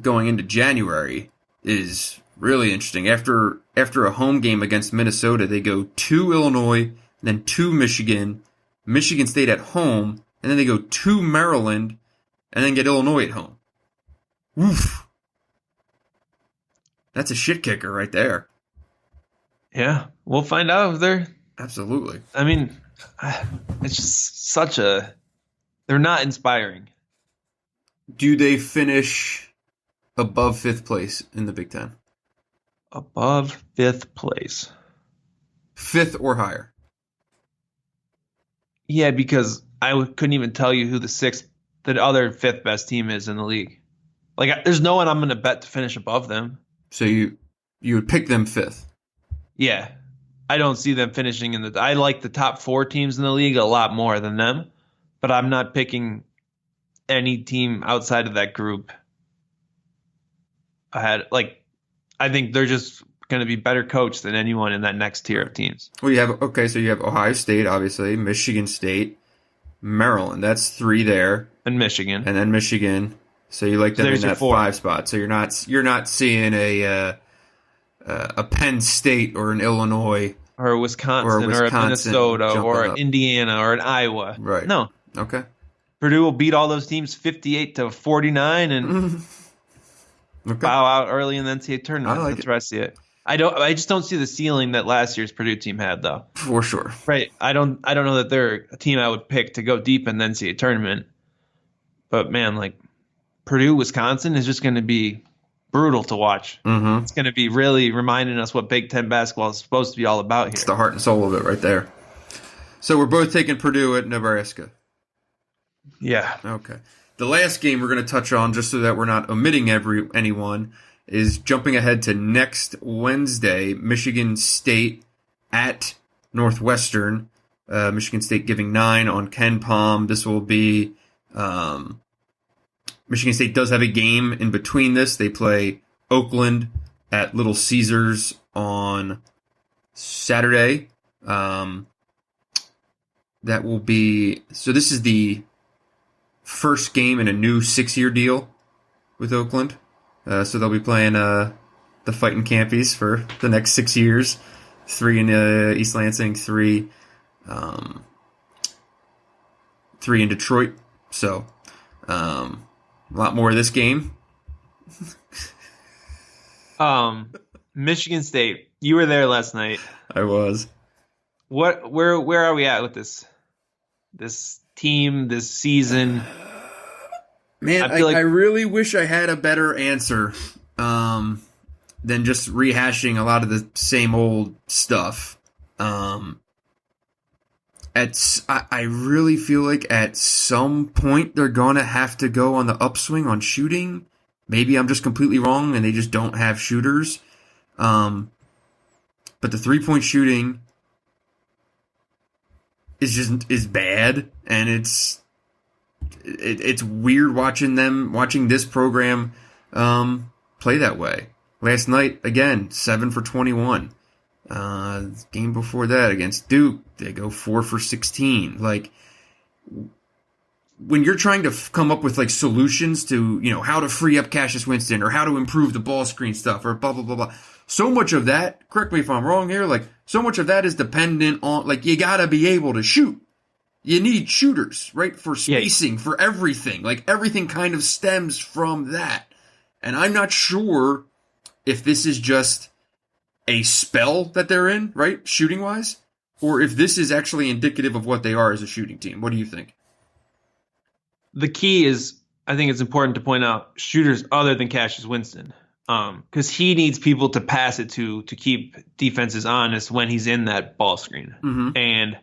going into January is really interesting. After a home game against Minnesota, they go to Illinois, then to Michigan State at home, and then they go to Maryland, and then get Illinois at home. Oof. That's a shit kicker right there. Yeah, we'll find out if they're... Absolutely. I mean, it's just they're not inspiring. Do they finish above 5th place in the Big Ten? Above 5th place. 5th or higher? Yeah, because couldn't even tell you who the other 5th best team is in the league. There's no one I'm going to bet to finish above them. So you would pick them 5th? Yeah. I don't see them finishing I like the top 4 teams in the league a lot more than them, but I'm not picking any team outside of that group ahead. I think they're just going to be better coached than anyone in that next tier of teams. Well, so you have Ohio State, obviously, Michigan State, Maryland. That's 3 there. And Michigan. And then Michigan. So you like them in that 5 spot. So you're not seeing a Penn State or an Illinois or a Wisconsin or a Minnesota or an Indiana or an Iowa. Right. No. Okay. Purdue will beat all those teams 58-49 and bow out early in the NCAA tournament. That's where I see it. I just don't see the ceiling that last year's Purdue team had, though. For sure. Right. I don't know that they're a team I would pick to go deep in the NCAA tournament. But man, Purdue, Wisconsin is just going to be brutal to watch. Mm-hmm. It's going to be really reminding us what Big Ten basketball is supposed to be all about here. It's the heart and soul of it right there. So we're both taking Purdue at Nebraska. Yeah. Okay. The last game we're going to touch on, just so that we're not omitting anyone, is jumping ahead to next Wednesday, Michigan State at Northwestern. Michigan State giving 9 on KenPom. This will be... Michigan State does have a game in between this. They play Oakland at Little Caesars on Saturday. That will be... So this is the first game in a new 6-year deal with Oakland. So they'll be playing the Fighting Campies for the next 6 years. 3 in East Lansing, 3 in Detroit. So a lot more of this game. Michigan State, you were there last night. I was. Where are we at with this team, this season? Man, I really wish I had a better answer than just rehashing a lot of the same old stuff. I really feel like at some point they're going to have to go on the upswing on shooting. Maybe I'm just completely wrong and they just don't have shooters. But the 3-point shooting is bad, and it's weird watching this program play that way. Last night, again, 7 for 21. Game before that against Duke, they go 4 for 16. Like, when you're trying to come up with like solutions to, how to free up Cassius Winston or how to improve the ball screen stuff or blah, blah, blah, blah. So much of that, correct me if I'm wrong here, like so much of that is dependent on, like, you gotta be able to shoot. You need shooters, right? For spacing, for everything. Like, everything kind of stems from that. And I'm not sure if this is just a spell that they're in, right? Shooting wise, or if this is actually indicative of what they are as a shooting team. What do you think? The key is, I think it's important to point out shooters other than Cassius Winston, because he needs people to pass it to keep defenses honest when he's in that ball screen. Mm-hmm. And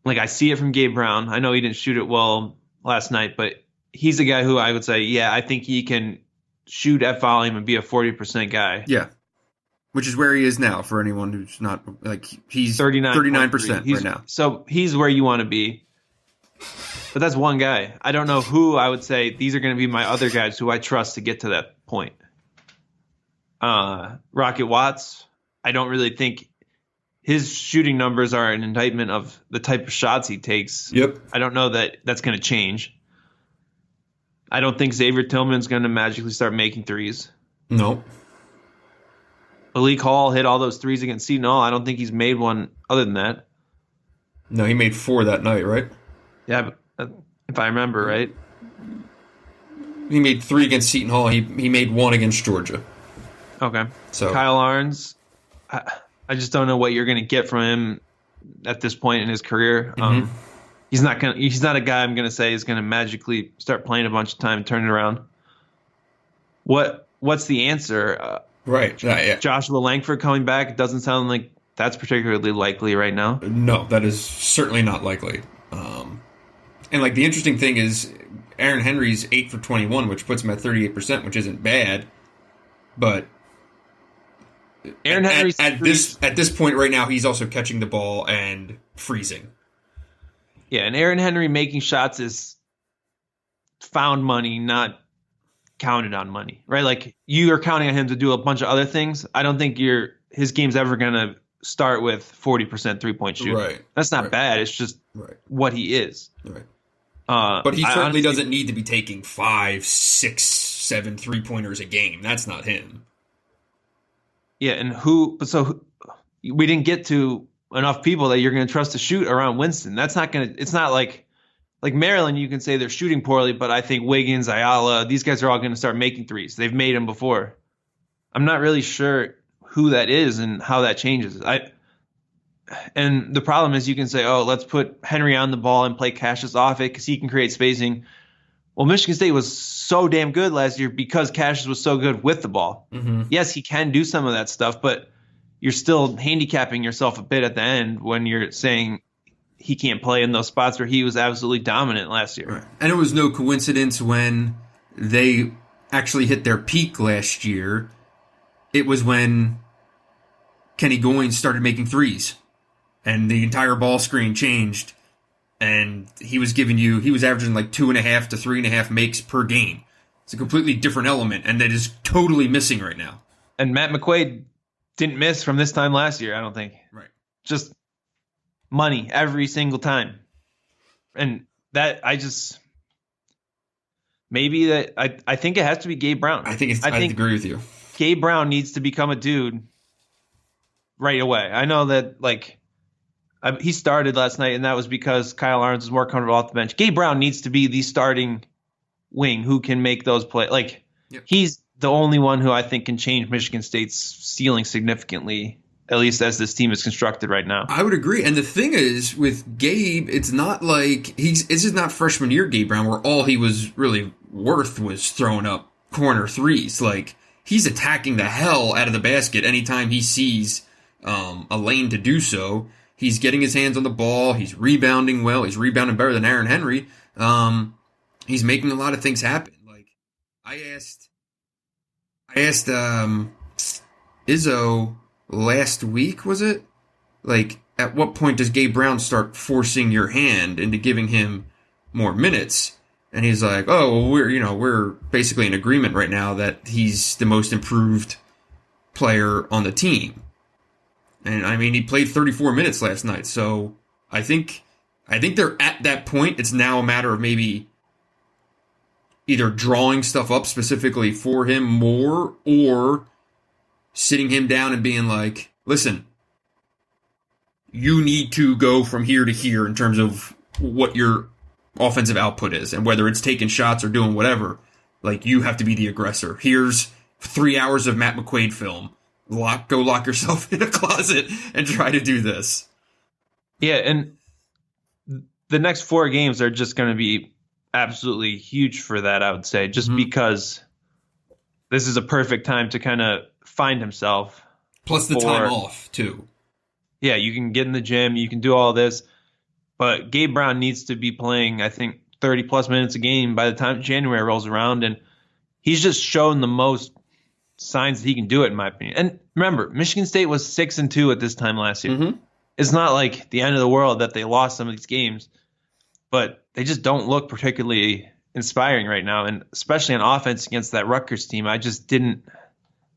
like, I see it from Gabe Brown. I know he didn't shoot it well last night, but he's a guy who I would say, yeah, I think he can shoot at volume and be a 40% guy. Yeah. Which is where he is now for anyone who's not, like, he's 39% right now. So he's where you want to be. But that's one guy. I don't know who I would say these are going to be my other guys who I trust to get to that point. Rocket Watts, I don't really think his shooting numbers are an indictment of the type of shots he takes. Yep. I don't know that that's going to change. I don't think Xavier Tillman's going to magically start making threes. No. Malik Hall hit all those threes against Seton Hall. I don't think he's made one other than that. No, he made 4 that night, right? Yeah, but if I remember right. He made 3 against Seton Hall. He made 1 against Georgia. Okay. So Kyle Arns, I just don't know what you're going to get from him at this point in his career. Mm-hmm. He's not a guy I'm going to say is going to magically start playing a bunch of time and turn it around. What's the answer? Right. Yeah. Joshua Langford coming back, it doesn't sound like that's particularly likely right now. No, that is certainly not likely. And like, the interesting thing is Aaron Henry's 8 for 21, which puts him at 38%, which isn't bad. But Aaron Henry's at this point right now, he's also catching the ball and freezing. Yeah, and Aaron Henry making shots is found money, not counted on money, right? Like, you are counting on him to do a bunch of other things. I don't think his game's ever going to start with 40% 3-point shooting. Right. That's not bad. It's just what he is. Right. But he certainly honestly doesn't need to be taking 5, 6, 7 3-pointers a game. That's not him. Yeah, and we didn't get to enough people that you're going to trust to shoot around Winston. That's not going to. It's not like Maryland. You can say they're shooting poorly, but I think Wiggins, Ayala, these guys are all going to start making threes. They've made them before. I'm not really sure who that is and how that changes. And the problem is, you can say, oh, let's put Henry on the ball and play Cassius off it because he can create spacing. Well, Michigan State was so damn good last year because Cassius was so good with the ball. Mm-hmm. Yes, he can do some of that stuff, but you're still handicapping yourself a bit at the end when you're saying he can't play in those spots where he was absolutely dominant last year. Right. And it was no coincidence when they actually hit their peak last year. It was when Kenny Goins started making threes and the entire ball screen changed. And he was averaging like 2.5 to 3.5 makes per game. It's a completely different element, and that is totally missing right now. And Matt McQuaid didn't miss from this time last year, I don't think. Right. Just money every single time. And that I think it has to be Gabe Brown. I think I agree with you. Gabe Brown needs to become a dude right away. I know that, like, he started last night, and that was because Kyle Arns was more comfortable off the bench. Gabe Brown needs to be the starting wing who can make those plays. Like, He's the only one who I think can change Michigan State's ceiling significantly, at least as this team is constructed right now. I would agree. And the thing is, with Gabe, it's not like this is not freshman year Gabe Brown, where all he was really worth was throwing up corner threes. Like, he's attacking the hell out of the basket anytime he sees a lane to do so. He's getting his hands on the ball. He's rebounding well. He's rebounding better than Aaron Henry. He's making a lot of things happen. Like I asked Izzo last week, was it? Like, at what point does Gabe Brown start forcing your hand into giving him more minutes? And he's like, oh, well, we're basically in agreement right now that he's the most improved player on the team. And I mean, he played 34 minutes last night. So I think they're at that point. It's now a matter of maybe either drawing stuff up specifically for him more or sitting him down and being like, listen, you need to go from here to here in terms of what your offensive output is. And whether it's taking shots or doing whatever, like, you have to be the aggressor. Here's 3 hours of Matt McQuaid film. Go lock yourself in a closet and try to do this. Yeah, and the next 4 games are just going to be absolutely huge for that, I would say, just because this is a perfect time to kind of find himself. Plus the time off, too. Yeah, you can get in the gym, you can do all this, but Gabe Brown needs to be playing, I think, 30-plus minutes a game by the time January rolls around, and he's just shown the most signs that he can do it, in my opinion. And remember, Michigan State was 6-2 at this time last year. Mm-hmm. It's not like the end of the world that they lost some of these games, but they just don't look particularly inspiring right now, and especially on offense against that Rutgers team. I just didn't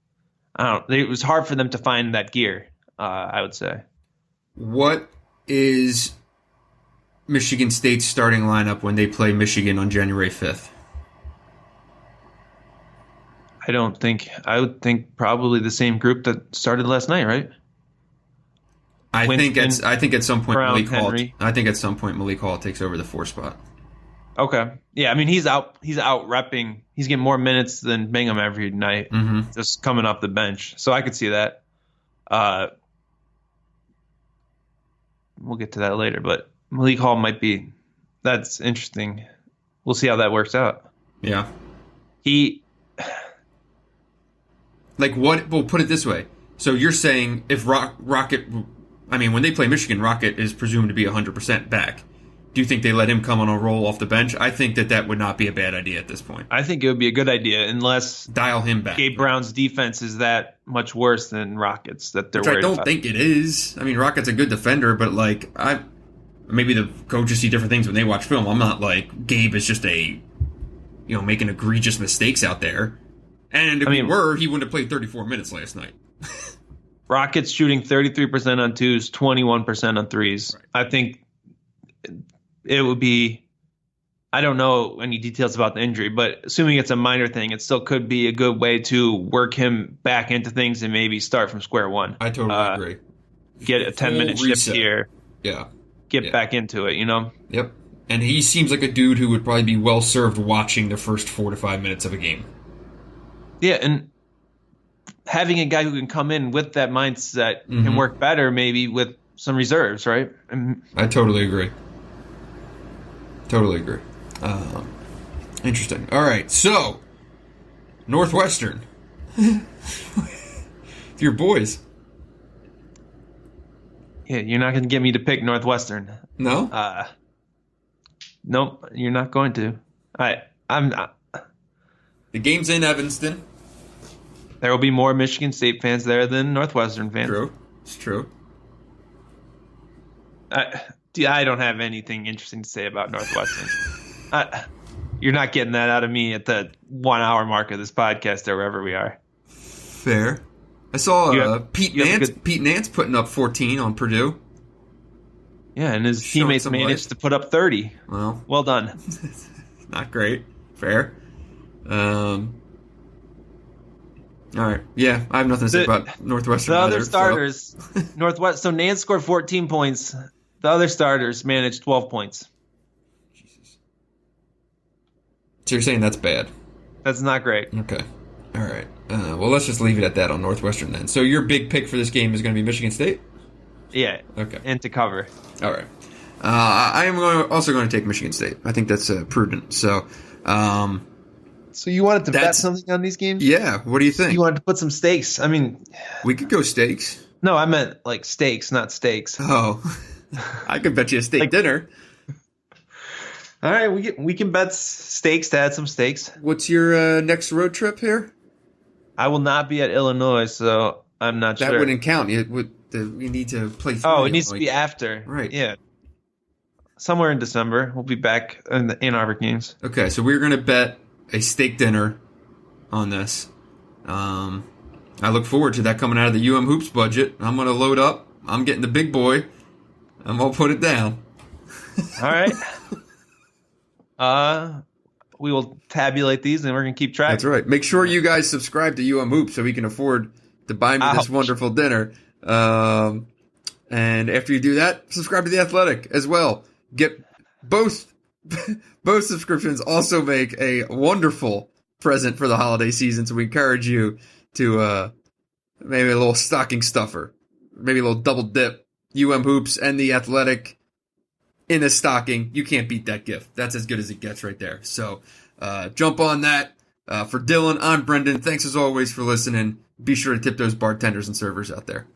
– it was hard for them to find that gear, I would say. What is Michigan State's starting lineup when they play Michigan on January 5th? I would think probably the same group that started last night, right? I think at some point Brown, Malik Hall. Henry. I think at some point Malik Hall takes over the 4 spot. Okay. Yeah, I mean, he's out repping. He's getting more minutes than Bingham every night, just coming off the bench. So I could see that. We'll get to that later, but Malik Hall might be. That's interesting. We'll see how that works out. Yeah. We'll put it this way. So you're saying if Rocket, I mean, when they play Michigan, Rocket is presumed to be 100% back. Do you think they let him come on a roll off the bench? I think that would not be a bad idea at this point. I think it would be a good idea unless dial him back. Gabe Brown's defense is that much worse than Rocket's that they're worried about. I don't think it is. I mean, Rocket's a good defender, but maybe the coaches see different things when they watch film. I'm not like Gabe is just making egregious mistakes out there. And if he wouldn't have played 34 minutes last night. Rockets shooting 33% on twos, 21% on threes. Right. I think it would be, I don't know any details about the injury, but assuming it's a minor thing, it still could be a good way to work him back into things and maybe start from square one. I totally agree. Get a 10-minute shift here. Yeah. Get back into it, Yep. And he seems like a dude who would probably be well served watching the first 4 to 5 minutes of a game. Yeah, and having a guy who can come in with that mindset can work better maybe with some reserves, right? I totally agree. Interesting. All right, so Northwestern. Your boys. Yeah, you're not going to get me to pick Northwestern. No? Nope, you're not going to. I'm not. The game's in Evanston. There will be more Michigan State fans there than Northwestern fans. True. It's true. I don't have anything interesting to say about Northwestern. You're not getting that out of me at the 1 hour mark of this podcast or wherever we are. Fair. I saw Pete Nance putting up 14 on Purdue. Yeah, and his teammates managed to put up 30. Well done. Not great. Fair. All right. Yeah, I have nothing to say about Northwestern. The other starters, so Nance scored 14 points. The other starters managed 12 points. Jesus. So you're saying that's bad? That's not great. Okay. All right. Well, let's just leave it at that on Northwestern then. So your big pick for this game is going to be Michigan State? Yeah. Okay. And to cover. All right. I am also going to take Michigan State. I think that's prudent. So you wanted to bet something on these games? Yeah. What do you think? You wanted to put some stakes. I mean, we could go stakes. No, I meant like steaks, not steaks. Oh, I could bet you a steak dinner. All right, we can bet steaks to add some steaks. What's your next road trip here? I will not be at Illinois, so I'm not That sure. wouldn't count. We need to play through. Oh, it needs to Illinois. be after. Right. Yeah. Somewhere in December, we'll be back in the Ann Arbor games. Okay, so we're gonna bet a steak dinner on this. I look forward to that coming out of the UM Hoops budget. I'm gonna load up. I'm getting the big boy. I'm gonna put it down. All right. We will tabulate these and we're gonna keep track. That's right. Make sure you guys subscribe to UM Hoops so we can afford to buy me this Ouch. wonderful dinner. And after you do that, subscribe to The Athletic as well. Get both subscriptions. Also make a wonderful present for the holiday season. So we encourage you to maybe a little stocking stuffer, maybe a little double dip. UM Hoops and The Athletic in a stocking. You can't beat that gift. That's as good as it gets right there. So jump on that. For Dylan, I'm Brendan. Thanks as always for listening. Be sure to tip those bartenders and servers out there.